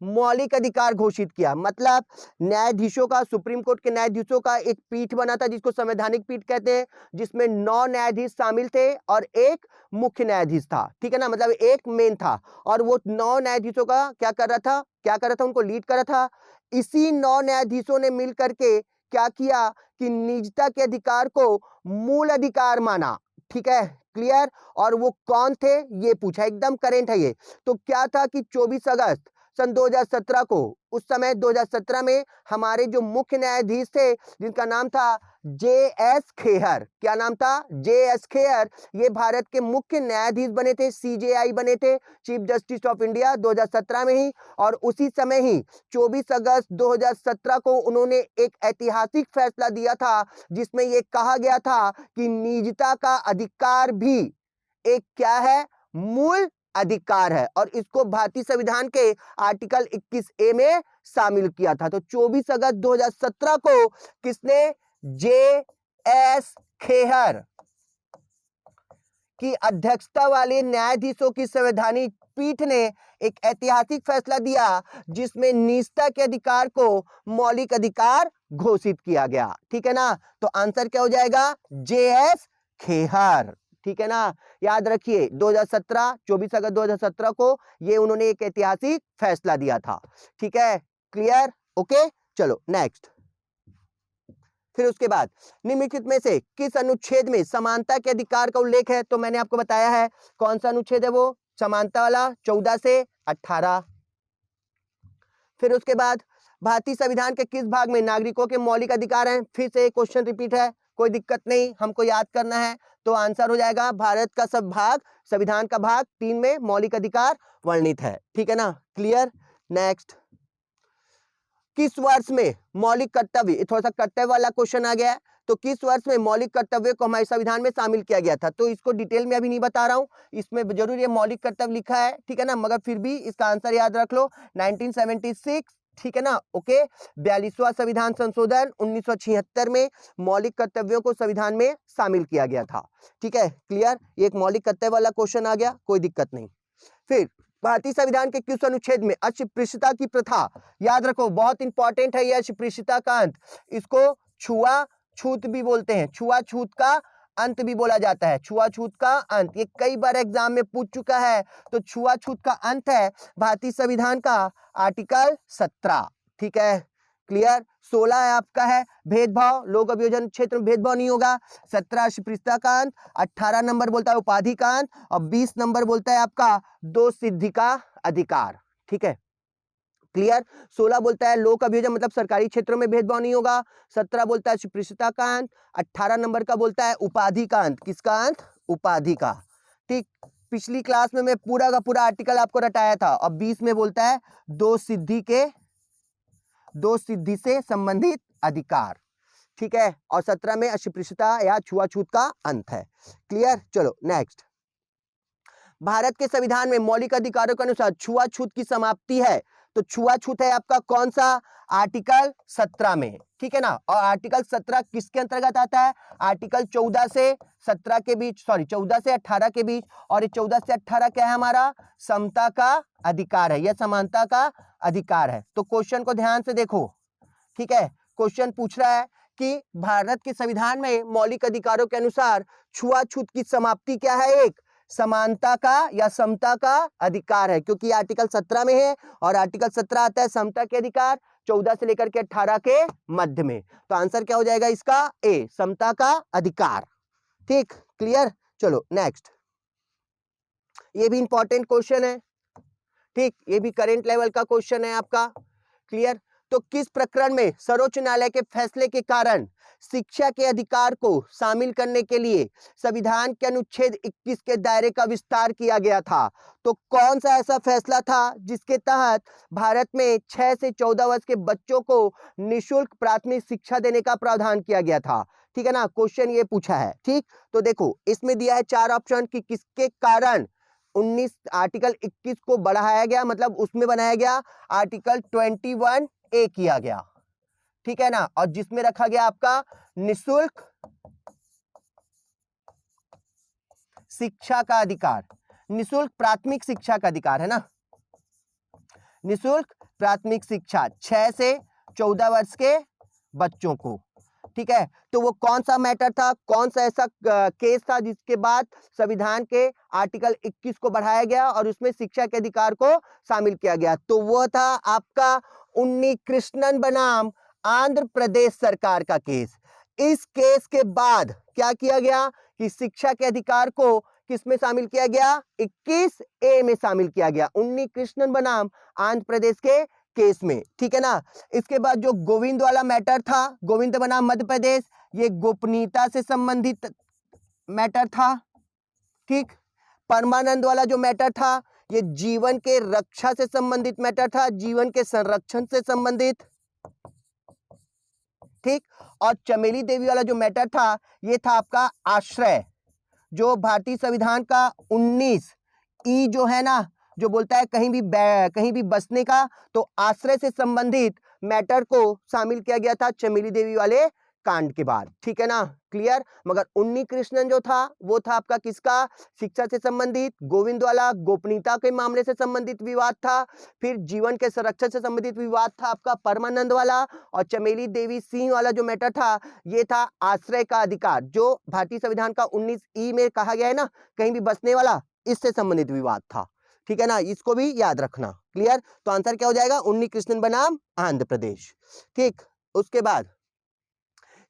मौलिक अधिकार घोषित किया? मतलब न्यायाधीशों का, सुप्रीम कोर्ट के न्यायाधीशों का एक पीठ बना था जिसको संवैधानिक पीठ कहते हैं, जिसमें 9 न्यायाधीश शामिल थे और एक मुख्य न्यायाधीश था, ठीक है ना? मतलब एक मेन था, और वो 9 न्यायाधीशों का क्या कर रहा था? उनको लीड कर रहा था। इसी 9 न्यायाधीशों ने मिल करके क्या किया कि निजता के अधिकार को मूल अधिकार माना, ठीक है? क्लियर? और वो कौन थे ये पूछा, एकदम करेंट है ये। तो क्या था कि 24 अगस्त सन 2017 को, उस समय 2017 में हमारे जो मुख्य न्यायाधीश थे जिनका नाम था जे.एस. खेहर, क्या नाम था? जे.एस. खेहर, ये भारत के मुख्य न्यायाधीश बने थे, सीजेआई बने थे, चीफ जस्टिस ऑफ इंडिया 2017 में ही। और उसी समय ही 24 अगस्त 2017 को उन्होंने एक ऐतिहासिक फैसला दिया था जिसमें ये कहा गया था कि निजता का अधिकार भी एक क्या है? मूल अधिकार है, और इसको भारतीय संविधान के आर्टिकल 21A में शामिल किया था। तो 24 अगस्त 2017 को किसने? जे.एस. खेहर की अध्यक्षता वाले न्यायाधीशों की संवैधानिक पीठ ने एक ऐतिहासिक फैसला दिया जिसमें निजता के अधिकार को मौलिक अधिकार घोषित किया गया, ठीक है ना? तो आंसर क्या हो जाएगा? जे.एस. खेहर, ठीक है ना? याद रखिए 2017, 24 अगस्त 2017 को ये उन्होंने एक ऐतिहासिक फैसला दिया था, ठीक है? क्लियर? ओके, चलो नेक्स्ट। फिर उसके बाद निम्नलिखित में से किस अनुच्छेद में समानता के अधिकार का उल्लेख है? तो मैंने आपको बताया है कौन सा अनुच्छेद है वो, समानता वाला 14 से 18। फिर उसके बाद भारतीय संविधान के किस भाग में नागरिकों के मौलिक अधिकार हैं? फिर से क्वेश्चन रिपीट है, कोई दिक्कत नहीं, हमको याद करना है। तो आंसर हो जाएगा भारत का सब भाग, संविधान का भाग 3 में मौलिक अधिकार वर्णित है। ठीक है ना, क्लियर। नेक्स्ट, किस वर्ष में मौलिक कर्तव्य, थोड़ा सा कर्तव्य वाला क्वेश्चन आ गया है, तो किस वर्ष में मौलिक कर्तव्य को हमारे संविधान में शामिल किया गया था? तो इसको डिटेल में अभी नहीं बता रहा हूं, इसमें जरूर ये मौलिक कर्तव्य लिखा है, ठीक है ना, मगर फिर भी इसका आंसर याद रख लो 1976, ठीक है ना, ओके। 42वां संविधान संशोधन 1976 में मौलिक कर्तव्यों को संविधान में शामिल किया गया था। ठीक है, क्लियर। एक मौलिक कर्तव्य वाला क्वेश्चन आ गया, कोई दिक्कत नहीं। फिर भारतीय संविधान के किस अनुच्छेद में अस्पृश्यता की प्रथा, याद रखो बहुत इंपॉर्टेंट है ये अस्पृश्यता का अंत, इसको छुआछूत भी बोलते हैं, छुआछूत का अंत भी बोला जाता है, छुआछूत का अंत, ये कई बार एग्जाम में पूछ चुका है। तो छुआछूत का अंत है भारतीय संविधान का आर्टिकल 17। ठीक है, क्लियर। 16 है आपका है भेदभाव, लोक अभियोजन क्षेत्र में भेदभाव नहीं होगा। 17 अस्पृश्यता का अंत, 18 नंबर बोलता है उपाधि का अंत, और 20 नंबर बोलता है आपका दो सिद्धि का अधिकार। ठीक है, क्लियर। 16 बोलता है लोक अभियोजन मतलब सरकारी क्षेत्रों में भेदभाव नहीं होगा, 17 बोलता है अस्पृश्यता का अंत, 18 नंबर का बोलता है उपाधि का अंत। किसका अंत? उपाधि का। ठीक, पिछली क्लास में मैं पूरा का पूरा आर्टिकल आपको रटाया था, और 20 में बोलता है दो सिद्धि से संबंधित अधिकार। ठीक है, और 17 में अस्पृश्यता या छुआछूत का अंत है। क्लियर, चलो नेक्स्ट। भारत के संविधान में मौलिक अधिकारों के अनुसार छुआछूत की समाप्ति है, तो छुआछूत है आपका कौन सा? आर्टिकल 17 में। ठीक है ना, और आर्टिकल 17 किसके अंतर्गत आता है? आर्टिकल 14 से 17 के बीच, सॉरी 14 से 18 के बीच, और ये 14 से 18 क्या है हमारा? समता का अधिकार है या समानता का अधिकार है। तो क्वेश्चन को ध्यान से देखो, ठीक है, क्वेश्चन पूछ रहा है कि भारत के संविधान में मौलिक अधिकारों के अनुसार छुआछूत की समाप्ति क्या है? एक समानता का या समता का अधिकार है, क्योंकि आर्टिकल 17 में है, और आर्टिकल 17 आता है समता के अधिकार 14 से लेकर के 18 के मध्य में। तो आंसर क्या हो जाएगा इसका? ए, समता का अधिकार। ठीक, क्लियर। चलो नेक्स्ट, ये भी इंपॉर्टेंट क्वेश्चन है, ठीक, ये भी करेंट लेवल का क्वेश्चन है आपका। क्लियर। तो किस प्रकरण में सर्वोच्च न्यायालय के फैसले के कारण शिक्षा के अधिकार को शामिल करने के लिए संविधान के अनुच्छेद 21 के दायरे का विस्तार किया गया था? तो कौन सा ऐसा फैसला था जिसके तहत भारत में 6 से 14 वर्ष के बच्चों को निःशुल्क प्राथमिक शिक्षा देने का प्रावधान किया गया था? ठीक है ना, क्वेश्चन ये पूछा है। ठीक, तो देखो इसमें दिया है 4 ऑप्शन कि किसके कारण 19 आर्टिकल 21 को बढ़ाया गया, मतलब उसमें बनाया गया आर्टिकल 21A किया गया। ठीक है ना, और जिसमें रखा गया आपका निःशुल्क शिक्षा का अधिकार, निःशुल्क प्राथमिक शिक्षा का अधिकार है ना, निःशुल्क प्राथमिक शिक्षा 6 से 14 वर्ष के बच्चों को। ठीक है, तो वो कौन सा मैटर था, कौन सा ऐसा केस था जिसके बाद संविधान के आर्टिकल 21 को बढ़ाया गया और उसमें शिक्षा के अधिकार को शामिल किया गया? तो वो था आपका उन्नी कृष्णन बनाम आंध्र प्रदेश सरकार का केस। इस केस के बाद क्या किया गया कि शिक्षा के अधिकार को किस में शामिल किया गया? 21A में शामिल किया गया, उन्नी कृष्णन बनाम आंध्र प्रदेश के केस में। ठीक है ना, इसके बाद जो गोविंद वाला मैटर था, गोविंद बनाम मध्य प्रदेश, ये गोपनीयता से संबंधित मैटर था। ठीक, परमानंद वाला जो मैटर था ये जीवन के रक्षा से संबंधित मैटर था, जीवन के संरक्षण से संबंधित। ठीक, और चमेली देवी वाला जो मैटर था ये था आपका आश्रय, जो भारतीय संविधान का 19E जो है ना, जो बोलता है कहीं भी बसने का, तो आश्रय से संबंधित मैटर को शामिल किया गया था चमेली देवी वाले कांड के बाद। ठीक है ना, क्लियर। मगर उन्नी कृष्णन जो था वो था आपका किसका? शिक्षा से संबंधित। गोविंद वाला गोपनीयता के मामले से संबंधित विवाद था। फिर जीवन के संरक्षण से संबंधित विवाद था आपका परमानंद वाला। और चमेली देवी सिंह वाला जो मैटर था ये था आश्रय का अधिकार, जो भारतीय संविधान का 19E में कहा गया है ना, कहीं भी बसने वाला, इससे संबंधित विवाद था। ठीक है ना, इसको भी याद रखना। क्लियर? तो आंसर क्या हो जाएगा, उन्नी कृष्णन बनाम आंध्र प्रदेश। ठीक, उसके बाद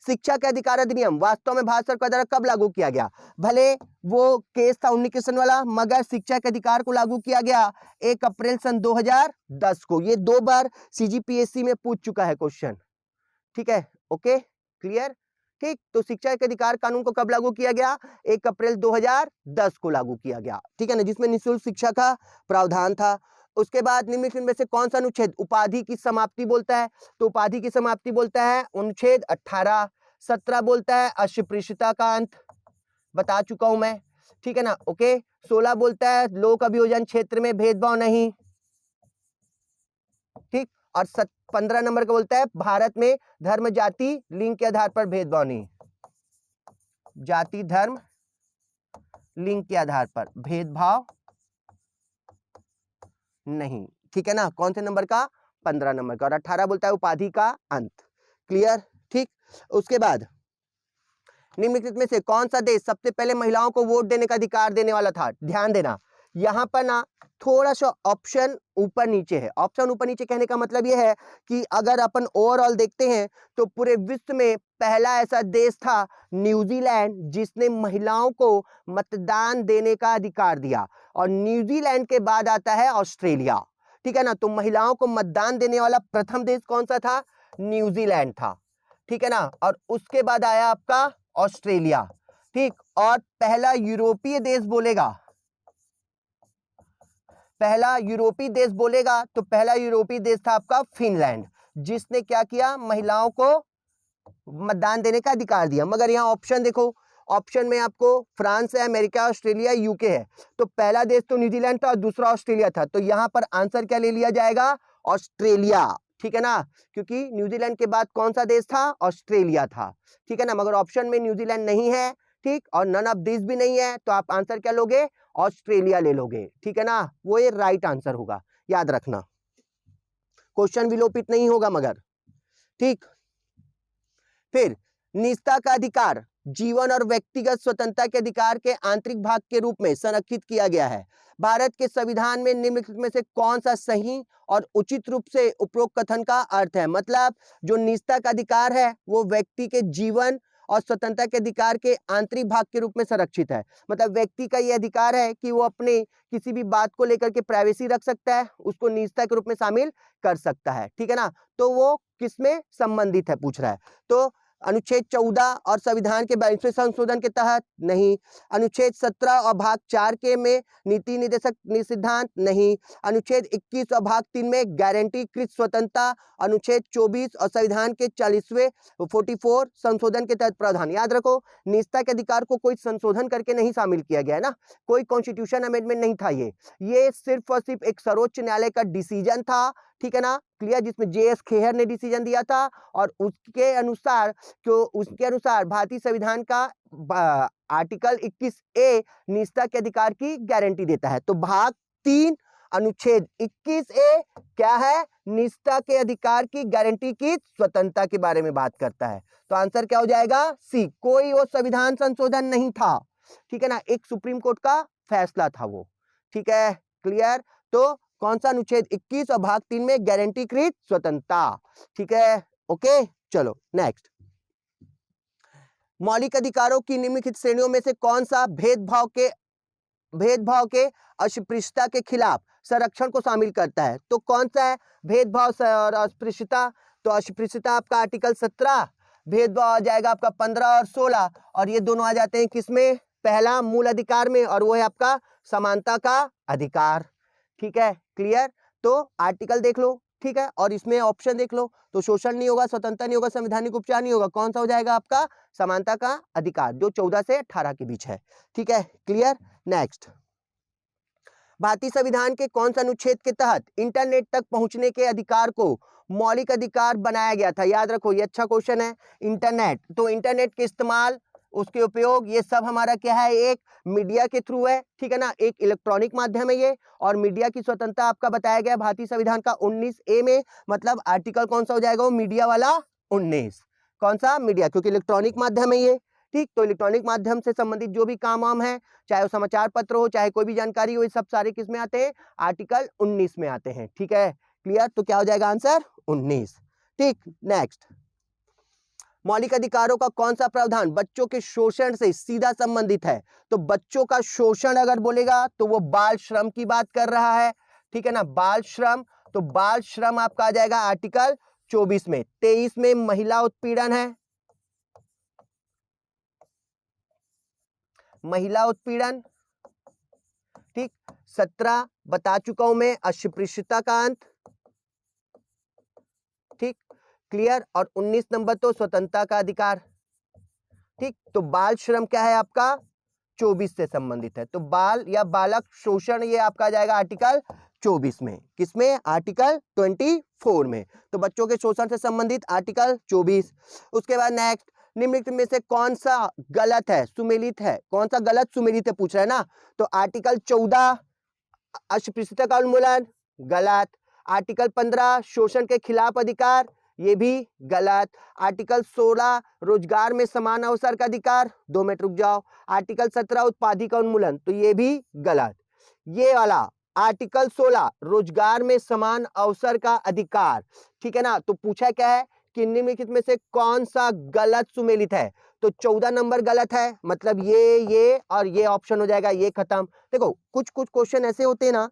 शिक्षा के अधिकार अधिनियम वास्तव में भारत सरकार द्वारा कब लागू किया गया? भले वो केस था उन्नी कृष्णन वाला, मगर शिक्षा के अधिकार को लागू किया गया 1 अप्रैल सन 2010 को। ये 2 बार सीजीपीएससी में पूछ चुका है क्वेश्चन। ठीक है, ओके, क्लियर? ठीक, तो शिक्षा के अधिकार कानून को कब लागू किया गया? 1 अप्रैल 2010 को लागू किया गया। ठीक है ना, जिसमें निःशुल्क शिक्षा का प्रावधान था। उसके बाद निम्नलिखित में से कौन सा अनुच्छेद उपाधि की समाप्ति बोलता है? तो उपाधि की समाप्ति बोलता है अनुच्छेद 18। 17 बोलता है अस्पृश्यता का अंत, बता चुका हूं मैं। ठीक है ना, ओके। 16 बोलता है लोक अभियोजन क्षेत्र में भेदभाव नहीं। ठीक, और 15 नंबर का बोलता है भारत में धर्म जाति लिंग के आधार पर भेदभाव नहीं। जाति धर्म लिंग के आधार पर भेदभाव नहीं। ठीक है ना, कौन से नंबर का? 15 नंबर का। और 18 बोलता है उपाधि का अंत। क्लियर? ठीक, उसके बाद निम्नलिखित में से कौन सा देश सबसे पहले महिलाओं को वोट देने का अधिकार देने वाला था? ध्यान देना, यहां पर ना थोड़ा सा ऑप्शन ऊपर नीचे है। ऑप्शन ऊपर नीचे कहने का मतलब यह है कि अगर अपन ओवरऑल देखते हैं तो पूरे विश्व में पहला ऐसा देश था न्यूजीलैंड, जिसने महिलाओं को मतदान देने का अधिकार दिया। और न्यूजीलैंड के बाद आता है ऑस्ट्रेलिया। ठीक है ना, तो महिलाओं को मतदान देने वाला प्रथम देश कौन सा था? न्यूजीलैंड था। ठीक है ना, और उसके बाद आया आपका ऑस्ट्रेलिया। ठीक, और पहला यूरोपीय देश बोलेगा, पहला यूरोपीय देश बोलेगा तो पहला यूरोपीय देश था आपका फिनलैंड, जिसने क्या किया? महिलाओं को मतदान देने का अधिकार दिया। मगर यहाँ ऑप्शन देखो, ऑप्शन में आपको फ्रांस है, अमेरिका, ऑस्ट्रेलिया, यूके है। तो पहला देश तो न्यूजीलैंड था और दूसरा ऑस्ट्रेलिया था। तो यहाँ पर आंसर क्या ले लिया जाएगा? ऑस्ट्रेलिया। ठीक है ना, क्योंकि न्यूजीलैंड के बाद कौन सा देश था? ऑस्ट्रेलिया था। ठीक है ना, मगर ऑप्शन में न्यूजीलैंड नहीं है। ठीक, और नन ऑफ दिस भी नहीं है, तो आप आंसर क्या लोगे? ऑस्ट्रेलिया ले लोगे। ठीक है ना, वो ये राइट आंसर होगा, याद रखना। क्वेश्चन विलोपित नहीं होगा मगर। ठीक, फिर निजता का अधिकार जीवन और व्यक्तिगत स्वतंत्रता के अधिकार के आंतरिक भाग के रूप में संरक्षित किया गया है। भारत के संविधान में निम्नलिखित में से कौन सा सही और उचित रूप से उपरोक्त कथन का अर्थ है? मतलब जो निजता का अधिकार है वो व्यक्ति के जीवन और स्वतंत्रता के अधिकार के आंतरिक भाग के रूप में संरक्षित है। मतलब व्यक्ति का ये अधिकार है कि वो अपने किसी भी बात को लेकर के प्राइवेसी रख सकता है, उसको निजता के रूप में शामिल कर सकता है। ठीक है ना, तो वो किसमें संबंधित है पूछ रहा है। तो अनुच्छेद 14 और संविधान के 22वें संशोधन के तहत नहीं। अनुच्छेद 17 और भाग 4 के में नीति निर्देशक सिद्धांत नहीं। अनुच्छेद 21 और भाग 3 में गारंटीकृत स्वतंत्रता। अनुच्छेद 24 और संविधान के 40वें 44 संशोधन के तहत प्रावधान। याद रखो, निजता के अधिकार को कोई संशोधन करके नहीं शामिल किया गया है ना, कोई कॉन्स्टिट्यूशन अमेंडमेंट नहीं था। ये सिर्फ और सिर्फ एक सर्वोच्च न्यायालय का डिसीजन था। ठीक है ना, क्लियर, जिसमें जेएस खेहर ने डिसीजन दिया था और उसके अनुसार भारतीय संविधान का आर्टिकल 21A निजता के अधिकार की गारंटी देता है। तो भाग 3 अनुच्छेद 21A क्या है? निजता के अधिकार की गारंटी की स्वतंत्रता के बारे में बात करता है। तो आंसर क्या हो जाएगा? सी। कोई वो संविधान संशोधन नहीं था। ठीक है ना, एक सुप्रीम कोर्ट का फैसला था वो। ठीक है, क्लियर। तो कौन सा? अनुच्छेद 21 और भाग 3 में गारंटीकृत स्वतंत्रता। ठीक है, ओके, चलो नेक्स्ट। मौलिक अधिकारों की निम्नलिखित श्रेणियों में से कौन सा भेदभाव के अस्पृश्यता के खिलाफ संरक्षण को शामिल करता है? तो कौन सा है भेदभाव और अस्पृश्यता? तो अस्पृश्यता आपका आर्टिकल 17, भेदभाव आ जाएगा आपका 15 और 16, और ये दोनों आ जाते हैं किसमें? पहला मूल अधिकार में, और वो है आपका समानता का अधिकार। ठीक है, क्लियर। तो आर्टिकल देख लो, ठीक है, और इसमें ऑप्शन देख लो। तो शोषण नहीं होगा, स्वतंत्रता नहीं होगा, संवैधानिक उपचार नहीं होगा। कौन सा हो जाएगा आपका? समानता का अधिकार, जो 14 से 18 के बीच है। ठीक है, क्लियर। नेक्स्ट, भारतीय संविधान के कौन सा अनुच्छेद के तहत इंटरनेट तक पहुंचने के अधिकार को मौलिक अधिकार बनाया गया था? याद रखो, ये अच्छा क्वेश्चन है। इंटरनेट, तो इंटरनेट के इस्तेमाल, उसके उपयोग, ये सब हमारा क्या है? एक मीडिया के थ्रू है। ठीक है ना, एक इलेक्ट्रॉनिक माध्यम है ये। और मीडिया की स्वतंत्रता आपका बताया गया भारतीय संविधान का 19A में। मतलब आर्टिकल कौन सा हो जाएगा? वो मीडिया वाला 19। कौन सा? मीडिया, क्योंकि इलेक्ट्रॉनिक माध्यम है ये। ठीक, तो इलेक्ट्रॉनिक माध्यम से संबंधित जो भी काम वाम है, चाहे वो समाचार पत्र हो, चाहे कोई भी जानकारी हो, ये सब सारे किस में आते हैं, आर्टिकल 19 में आते हैं। ठीक है, क्लियर, तो क्या हो जाएगा आंसर 19। ठीक, नेक्स्ट, मौलिक अधिकारों का कौन सा प्रावधान बच्चों के शोषण से सीधा संबंधित है? तो बच्चों का शोषण अगर बोलेगा तो वो बाल श्रम की बात कर रहा है, ठीक है ना, बाल श्रम, तो बाल श्रम आपका आ जाएगा आर्टिकल 24 में। 23 में महिला उत्पीड़न है, महिला उत्पीड़न, ठीक, 17 बता चुका हूं मैं, अस्पृश्यता का अंत, ठीक, क्लियर, और 19 नंबर तो स्वतंत्रता का अधिकार। ठीक, तो बाल श्रम क्या है आपका 24 से संबंधित है, तो बाल या बालक शोषण ये आपका आ जाएगा आर्टिकल 24 में। किसमें? आर्टिकल 24 में। तो बच्चों के शोषण से संबंधित आर्टिकल 24। उसके बाद नेक्स्ट, निम्नलिखित में से कौन सा गलत है, सुमेलित है, कौन सा गलत सुमेलित है पूछ रहा है ना, तो आर्टिकल 14 अस्पृश्यता का उन्मूलन, गलत। आर्टिकल 15 शोषण के खिलाफ अधिकार, ये भी गलत। आर्टिकल 16 रोजगार में समान अवसर का अधिकार, 2 मिनट रुक जाओ। आर्टिकल 17 उत्पादी का उन्मूलन, तो ये भी गलत। ये वाला आर्टिकल 16 रोजगार में समान अवसर का अधिकार, ठीक है ना, तो पूछा क्या है कि निम्नलिखित में से कौन सा गलत सुमेलित है, तो 14 नंबर गलत है, मतलब ये और ये ऑप्शन हो जाएगा, ये खत्म। देखो कुछ कुछ क्वेश्चन ऐसे होते हैं ना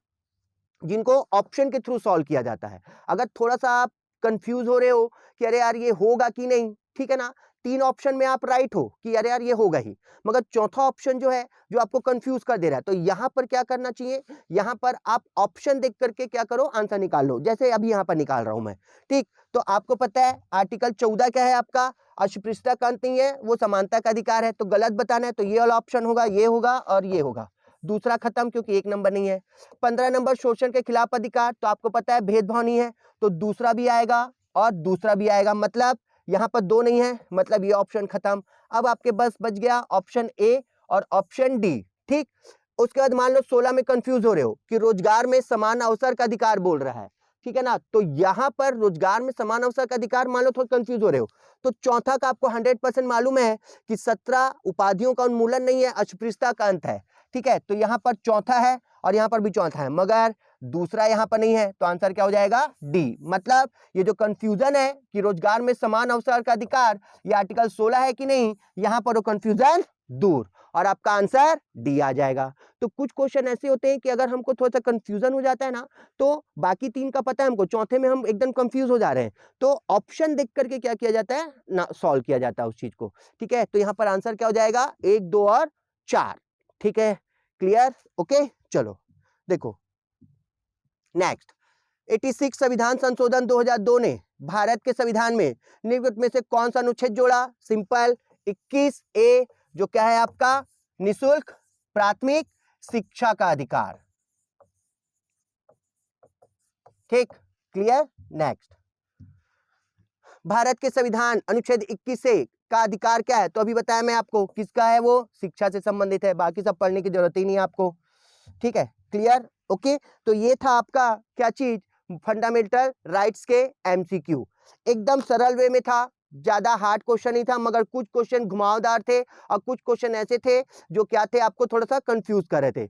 जिनको ऑप्शन के थ्रू सॉल्व किया जाता है। अगर थोड़ा सा आप कंफ्यूज हो रहे हो कि अरे यार ये होगा कि नहीं, ठीक है ना, 3 ऑप्शन में आप राइट हो कि अरे यार ये होगा ही, मगर चौथा ऑप्शन जो है जो आपको कंफ्यूज कर दे रहा है, तो यहां पर क्या करना चाहिए, यहां पर आप ऑप्शन देख करके क्या करो, आंसर निकाल लो, जैसे अभी यहां पर निकाल रहा हूं मैं। ठीक, तो आपको पता है आर्टिकल 14 क्या है आपका, अस्पृश्यता का अंत नहीं है, वो समानता का अधिकार है, तो गलत बताना है, तो ये वाला ऑप्शन होगा, ये होगा और ये होगा, दूसरा खत्म क्योंकि 1 नंबर नहीं है। 15 नंबर शोषण के खिलाफ अधिकार, तो आपको पता है भेदभाव नहीं है, तो दूसरा भी आएगा और दूसरा भी आएगा, मतलब यहां पर 2 नहीं है, मतलब ये ऑप्शन खत्म। अब आपके बस बच गया ऑप्शन ए और ऑप्शन डी। ठीक, उसके बाद मान लो 16 में कंफ्यूज हो रहे हो कि रोजगार में समान अवसर का अधिकार बोल रहा है, ठीक है ना, तो यहां पर रोजगार में समान अवसर का अधिकार मान लो थोड़ा कंफ्यूज हो रहे हो, तो चौथा का आपको 100% मालूम है कि 17 उपाधियों का उन्मूलन नहीं है, अस्पृश्यता का अंत है, ठीक है, तो यहां पर चौथा है और यहां पर भी चौथा है, मगर दूसरा यहां पर नहीं है, तो आंसर क्या हो जाएगा डी। मतलब ये जो कंफ्यूजन है कि रोजगार में समान अवसर का अधिकार ये आर्टिकल 16 है कि नहीं, यहां पर वो कंफ्यूजन दूर, और आपका आंसर डी आ जाएगा। तो कुछ क्वेश्चन ऐसे होते हैं कि अगर हमको थोड़ा सा कंफ्यूजन हो जाता है ना, तो बाकी 3 का पता है हमको, चौथे में हम एकदम कंफ्यूज हो जा रहे हैं, तो ऑप्शन देख करके क्या किया जाता है ना, सॉल्व किया जाता है उस चीज को। ठीक है, तो यहां पर आंसर क्या हो जाएगा 1, 2 और 4। ठीक है, क्लियर, ओके, चलो देखो नेक्स्ट, 86 संविधान संशोधन 2002 ने भारत के संविधान में निम्नलिखित में से कौन सा अनुच्छेद जोड़ा? सिंपल 21 ए, जो क्या है आपका निशुल्क प्राथमिक शिक्षा का अधिकार। ठीक, क्लियर, नेक्स्ट, भारत के संविधान अनुच्छेद 21 से का अधिकार क्या है? तो अभी बताया मैं आपको, किसका है वो? शिक्षा से संबंधित है, बाकी सब पढ़ने की जरूरत ही नहीं है आपको। ठीक है, क्लियर, ओके, तो ये था आपका क्या चीज, फंडामेंटल राइट्स के एमसीक्यू, एकदम सरल वे में था, ज्यादा हार्ड क्वेश्चन नहीं था, मगर कुछ क्वेश्चन घुमावदार थे और कुछ क्वेश्चन ऐसे थे जो क्या थे, आपको थोड़ा सा कंफ्यूज कर रहे थे।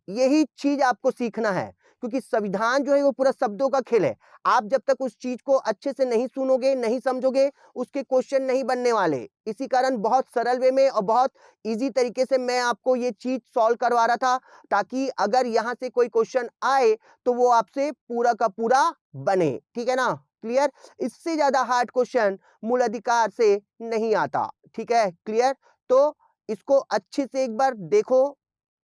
यही चीज आपको सीखना है, क्योंकि संविधान जो है वो पूरा शब्दों का खेल है। आप जब तक उस चीज को अच्छे से नहीं सुनोगे, नहीं समझोगे, उसके क्वेश्चन नहीं बनने वाले। इसी कारण बहुत सरल वे में और बहुत इजी तरीके से मैं आपको ये चीज सॉल्व करवा रहा था, ताकि अगर यहां से कोई क्वेश्चन आए तो वो आपसे पूरा का पूरा बने। ठीक है ना, क्लियर, इससे ज्यादा हार्ड क्वेश्चन मूल अधिकार से नहीं आता। ठीक है, क्लियर, तो इसको अच्छे से एक बार देखो,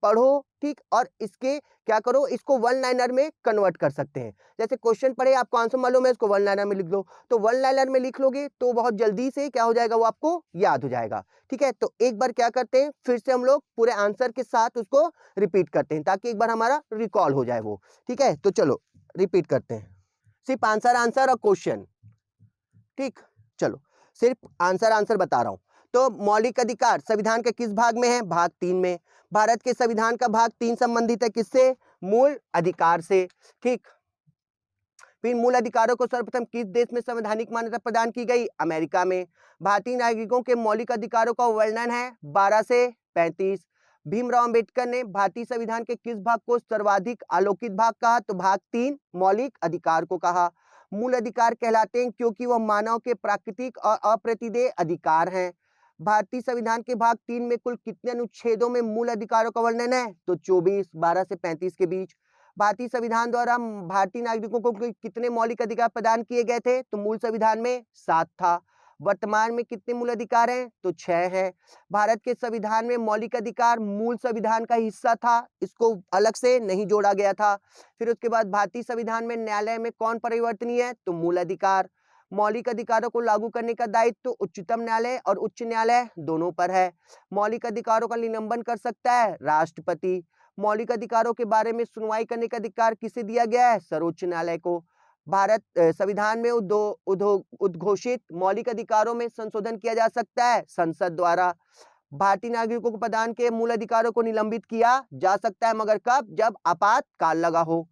पढ़ो, ठीक, और इसके क्या करो, इसको वन लाइनर में कन्वर्ट कर सकते हैं। जैसे क्वेश्चन पढ़े, आपको आंसर मालूम है, इसको वन लाइनर में लिख दो, तो वन लाइनर में लिख लोगे तो बहुत जल्दी से क्या हो जाएगा, वो आपको याद हो जाएगा। ठीक है, तो एक बार क्या करते हैं, फिर से हम लोग पूरे आंसर के साथ उसको रिपीट करते हैं, ताकि एक बार हमारा रिकॉल हो जाए वो। ठीक है, तो चलो रिपीट करते हैं, सिर्फ आंसर और क्वेश्चन। ठीक, चलो सिर्फ आंसर बता रहा हूं। तो मौलिक अधिकार संविधान के किस भाग में है? भाग 3 में। भारत के संविधान का भाग 3 संबंधित है किससे? मूल अधिकार से। ठीक, फिर मूल अधिकारों को सर्वप्रथम किस देश में संवैधानिक मान्यता प्रदान की गई? अमेरिका में। भारतीय नागरिकों के मौलिक अधिकारों का वर्णन है 12 से 35। भीमराव अंबेडकर ने भारतीय संविधान के किस भाग को सर्वाधिक आलोकित भाग कहा? तो भाग 3 मौलिक अधिकार को कहा। मूल अधिकार कहलाते हैं क्योंकि वह मानव के प्राकृतिक और अप्रतिदेय अधिकार हैं। भारतीय संविधान के भाग 3 में कुल कितने अनुच्छेदों में मूल अधिकारों का वर्णन है? तो 24, 12 से 35 के बीच। भारतीय संविधान द्वारा भारतीय नागरिकों को कितने मौलिक अधिकार प्रदान किए गए थे? तो मूल संविधान में 7 था। वर्तमान में कितने मूल अधिकार हैं? तो 6 हैं। भारत के संविधान में मौलिक अधिकार मूल संविधान का हिस्सा था, इसको अलग से नहीं जोड़ा गया था। फिर उसके बाद भारतीय संविधान में न्यायालय में कौन परिवर्तनीय है? तो मूल अधिकार। मौलिक अधिकारों को लागू करने का दायित्व तो उच्चतम न्यायालय और उच्च न्यायालय दोनों पर है। मौलिक अधिकारों का निलंबन कर सकता है राष्ट्रपति। मौलिक अधिकारों के बारे में सुनवाई करने का अधिकार किसे दिया गया है? सर्वोच्च न्यायालय को। भारत संविधान में उद्घोषित मौलिक अधिकारों में संशोधन किया जा सकता है संसद द्वारा। भारतीय नागरिकों को प्रदान के मूल अधिकारों को निलंबित किया जा सकता है, मगर कब? जब आपातकाल लगा हो।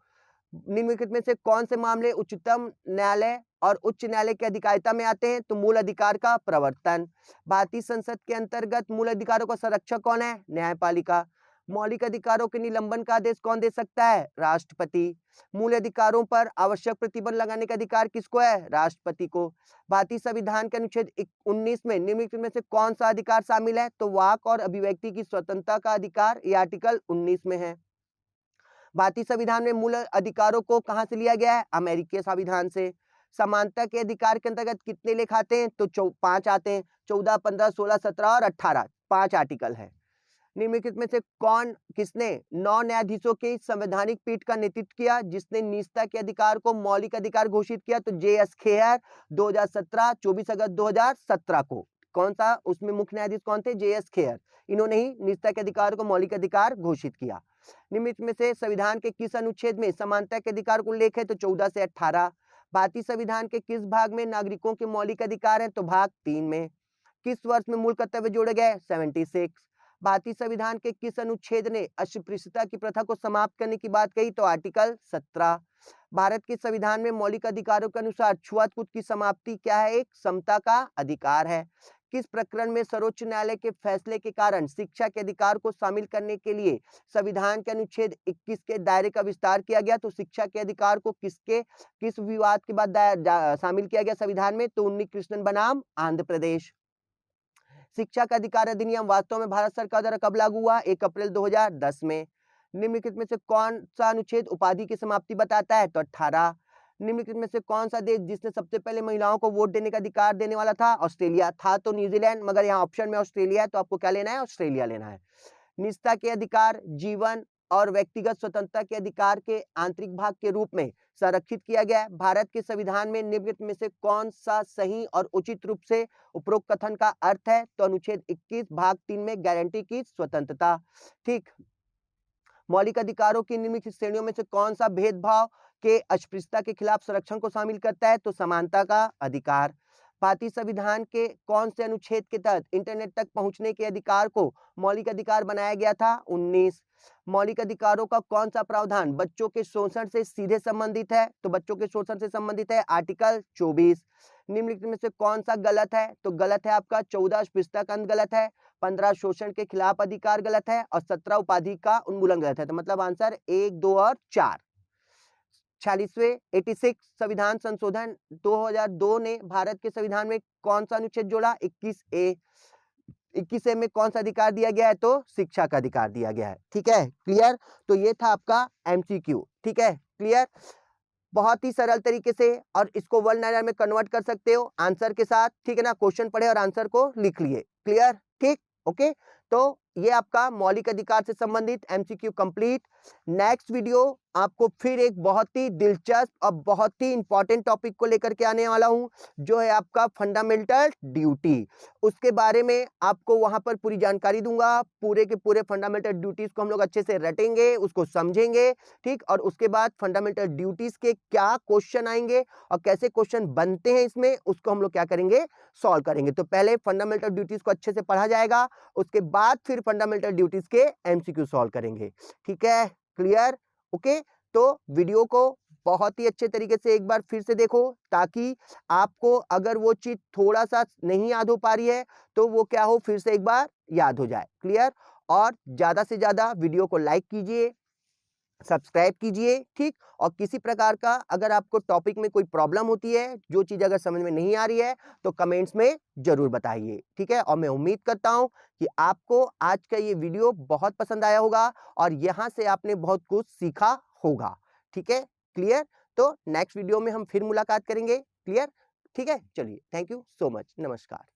निम्नलिखित में से कौन से मामले उच्चतम न्यायालय और उच्च न्यायालय की अधिकारिता में आते हैं? तो मूल अधिकार का प्रवर्तन। भारतीय संसद के अंतर्गत मूल अधिकारों का संरक्षक कौन है? न्यायपालिका। मौलिक अधिकारों के निलंबन का आदेश कौन दे सकता है? राष्ट्रपति। मूल अधिकारों पर आवश्यक प्रतिबंध लगाने का अधिकार किसको है? राष्ट्रपति को। भारतीय संविधान के अनुच्छेद 19 में निम्नलिखित में से कौन सा अधिकार शामिल है? तो वाक और अभिव्यक्ति की स्वतंत्रता का अधिकार, ये आर्टिकल 19 में है। भारतीय संविधान में मूल अधिकारों को कहां से लिया गया है? अमेरिकी संविधान से। समानता के अधिकार के अंतर्गत कितने लेख आते हैं? तो 5 आते हैं। 14, 15, 16, 17 और 18, 5 आर्टिकल है। निम्नलिखित में से किसने 9 न्यायाधीशों की संवैधानिक पीठ का नेतृत्व किया जिसने निजता के अधिकार को मौलिक अधिकार घोषित किया? तो J.S. खेयर 2017, 24 अगस्त 2017 को। कौन सा उसमें मुख्य न्यायाधीश कौन थे? J.S. खेयर। इन्होंने ही निजता के अधिकार को मौलिक अधिकार घोषित किया। निम्नलिखित में से संविधान के किस अनुच्छेद में समानता के अधिकार को उल्लेख है? तो 14 से 18। भारतीय संविधान के किस भाग में नागरिकों के मौलिक अधिकार हैं? तो भाग 3 में। किस वर्ष में मूल कर्तव्य जोड़े गए? 76। भारतीय संविधान के किस अनुच्छेद ने अस्पृश्यता की प्रथा को समाप्त करने की बात कही? तो आर्टिकल 17। भारत के संविधान में मौलिक अधिकारों के अनुसार छुआछूत की समाप्ति क्या है? एक समता का अधिकार है। किस प्रकरण में सर्वोच्च न्यायालय के फैसले के कारण शिक्षा के अधिकार को शामिल करने के लिए संविधान के अनुच्छेद 21 के दायरे का विस्तार किया गया? तो शिक्षा के अधिकार को किस विवाद के बाद शामिल किया गया संविधान में? तो उन्नी कृष्णन बनाम आंध्र प्रदेश। शिक्षा का अधिकार अधिनियम वास्तव में भारत सरकार द्वारा कब लागू हुआ? 1 अप्रैल 2010 में। निम्नलिखित में से कौन सा अनुच्छेद उपाधि की समाप्ति बताता है? तो 18। निम्नलिखित में से कौन सा देश जिसने सबसे पहले महिलाओं को वोट देने का अधिकार देने वाला था? ऑस्ट्रेलिया। था तो न्यूजीलैंड, मगर यहाँ ऑप्शन में ऑस्ट्रेलिया है, तो आपको क्या लेना है? ऑस्ट्रेलिया लेना है। निजता के अधिकार जीवन और व्यक्तिगत स्वतंत्रता के अधिकार के आंतरिक भाग के रूप में संरक्षित किया गया है। भारत के संविधान में निम्नलिखित में से कौन सा सही और उचित रूप से उपरोक्त कथन का अर्थ है? तो अनुच्छेद 21 भाग 3 में गारंटी की स्वतंत्रता। ठीक। मौलिक अधिकारों की निम्नलिखित श्रेणियों में से कौन सा भेदभाव के अस्पृश्यता के खिलाफ संरक्षण को शामिल करता है? तो समानता का अधिकार। भारतीय संविधान के कौन से अनुच्छेद के तहत इंटरनेट तक पहुंचने के अधिकार को मौलिक अधिकार बनाया गया था? 19। मौलिक अधिकारों का कौन सा प्रावधान बच्चों के शोषण से सीधे संबंधित है? तो बच्चों के शोषण से संबंधित है आर्टिकल 24। निम्नलिखित में से कौन सा गलत है? तो गलत है आपका 14 अस्पृश्यता का अंत गलत है, 15 शोषण के खिलाफ अधिकार गलत है और 17 उपाधि का उन्मूलन गलत है। तो मतलब आंसर 1, 2 और 4। 46वें 86 संविधान संशोधन 2002 ने भारत के संविधान में कौन सा अनुच्छेद जोड़ा? 21A। 21A में कौन सा अधिकार दिया गया है? तो शिक्षा का अधिकार दिया गया है। ठीक है, क्लियर? तो ये था आपका MCQ। ठीक है, क्लियर? बहुत ही सरल तरीके से, और इसको वर्ड लाइनर में कन्वर्ट कर सकते हो आंसर के साथ। ठीक है ना? क्वेश्चन पढ़े और आंसर को लिख लिए। क्लियर? ठीक, ओके। तो ये आपका मौलिक अधिकार से संबंधित MCQ कंप्लीट। नेक्स्ट वीडियो आपको फिर एक बहुत ही दिलचस्प और बहुत ही इंपॉर्टेंट टॉपिक को लेकर के आने वाला हूं, जो है आपका फंडामेंटल ड्यूटी। उसके बारे में आपको वहां पर पूरी जानकारी दूंगा। पूरे के पूरे फंडामेंटल ड्यूटीज को हम लोग अच्छे से रटेंगे, उसको समझेंगे। ठीक, और उसके बाद फंडामेंटल ड्यूटीज के क्या क्वेश्चन आएंगे और कैसे क्वेश्चन बनते हैं इसमें, उसको हम लोग क्या करेंगे? सॉल्व करेंगे। तो पहले फंडामेंटल ड्यूटीज को अच्छे से पढ़ा जाएगा, उसके बाद फिर फंडामेंटल ड्यूटीज के MCQ सॉल्व करेंगे। ठीक है, क्लियर? ओके। तो वीडियो को बहुत ही अच्छे तरीके से एक बार फिर से देखो, ताकि आपको अगर वो चीज़ थोड़ा-सा नहीं याद हो पा रही है, तो वो क्या हो फिर से एक बार याद हो जाए। क्लियर? और ज़्यादा से ज़्यादा वीडियो को लाइक कीजिए, सब्सक्राइब कीजिए, ठीक? और किसी प्रकार का अगर आपको टॉपिक में कोई प्रॉब्लम होती है, जो चीज़ अगर समझ में नहीं आ रही है, तो कमेंट्स में ज़रूर बताइए, ठीक है? और मैं उम्मीद करता हूँ कि आपको आज का ये वीडियो बहुत पसंद आया होगा और यहाँ से आपने बहुत कुछ सीखा होगा, ठीक है? क्लियर? तो नेक्स्ट वीडियो में हम फिर मुलाकात करेंगे, क्लियर? ठीक है? चलिए, थैंक यू सो मच। नमस्कार।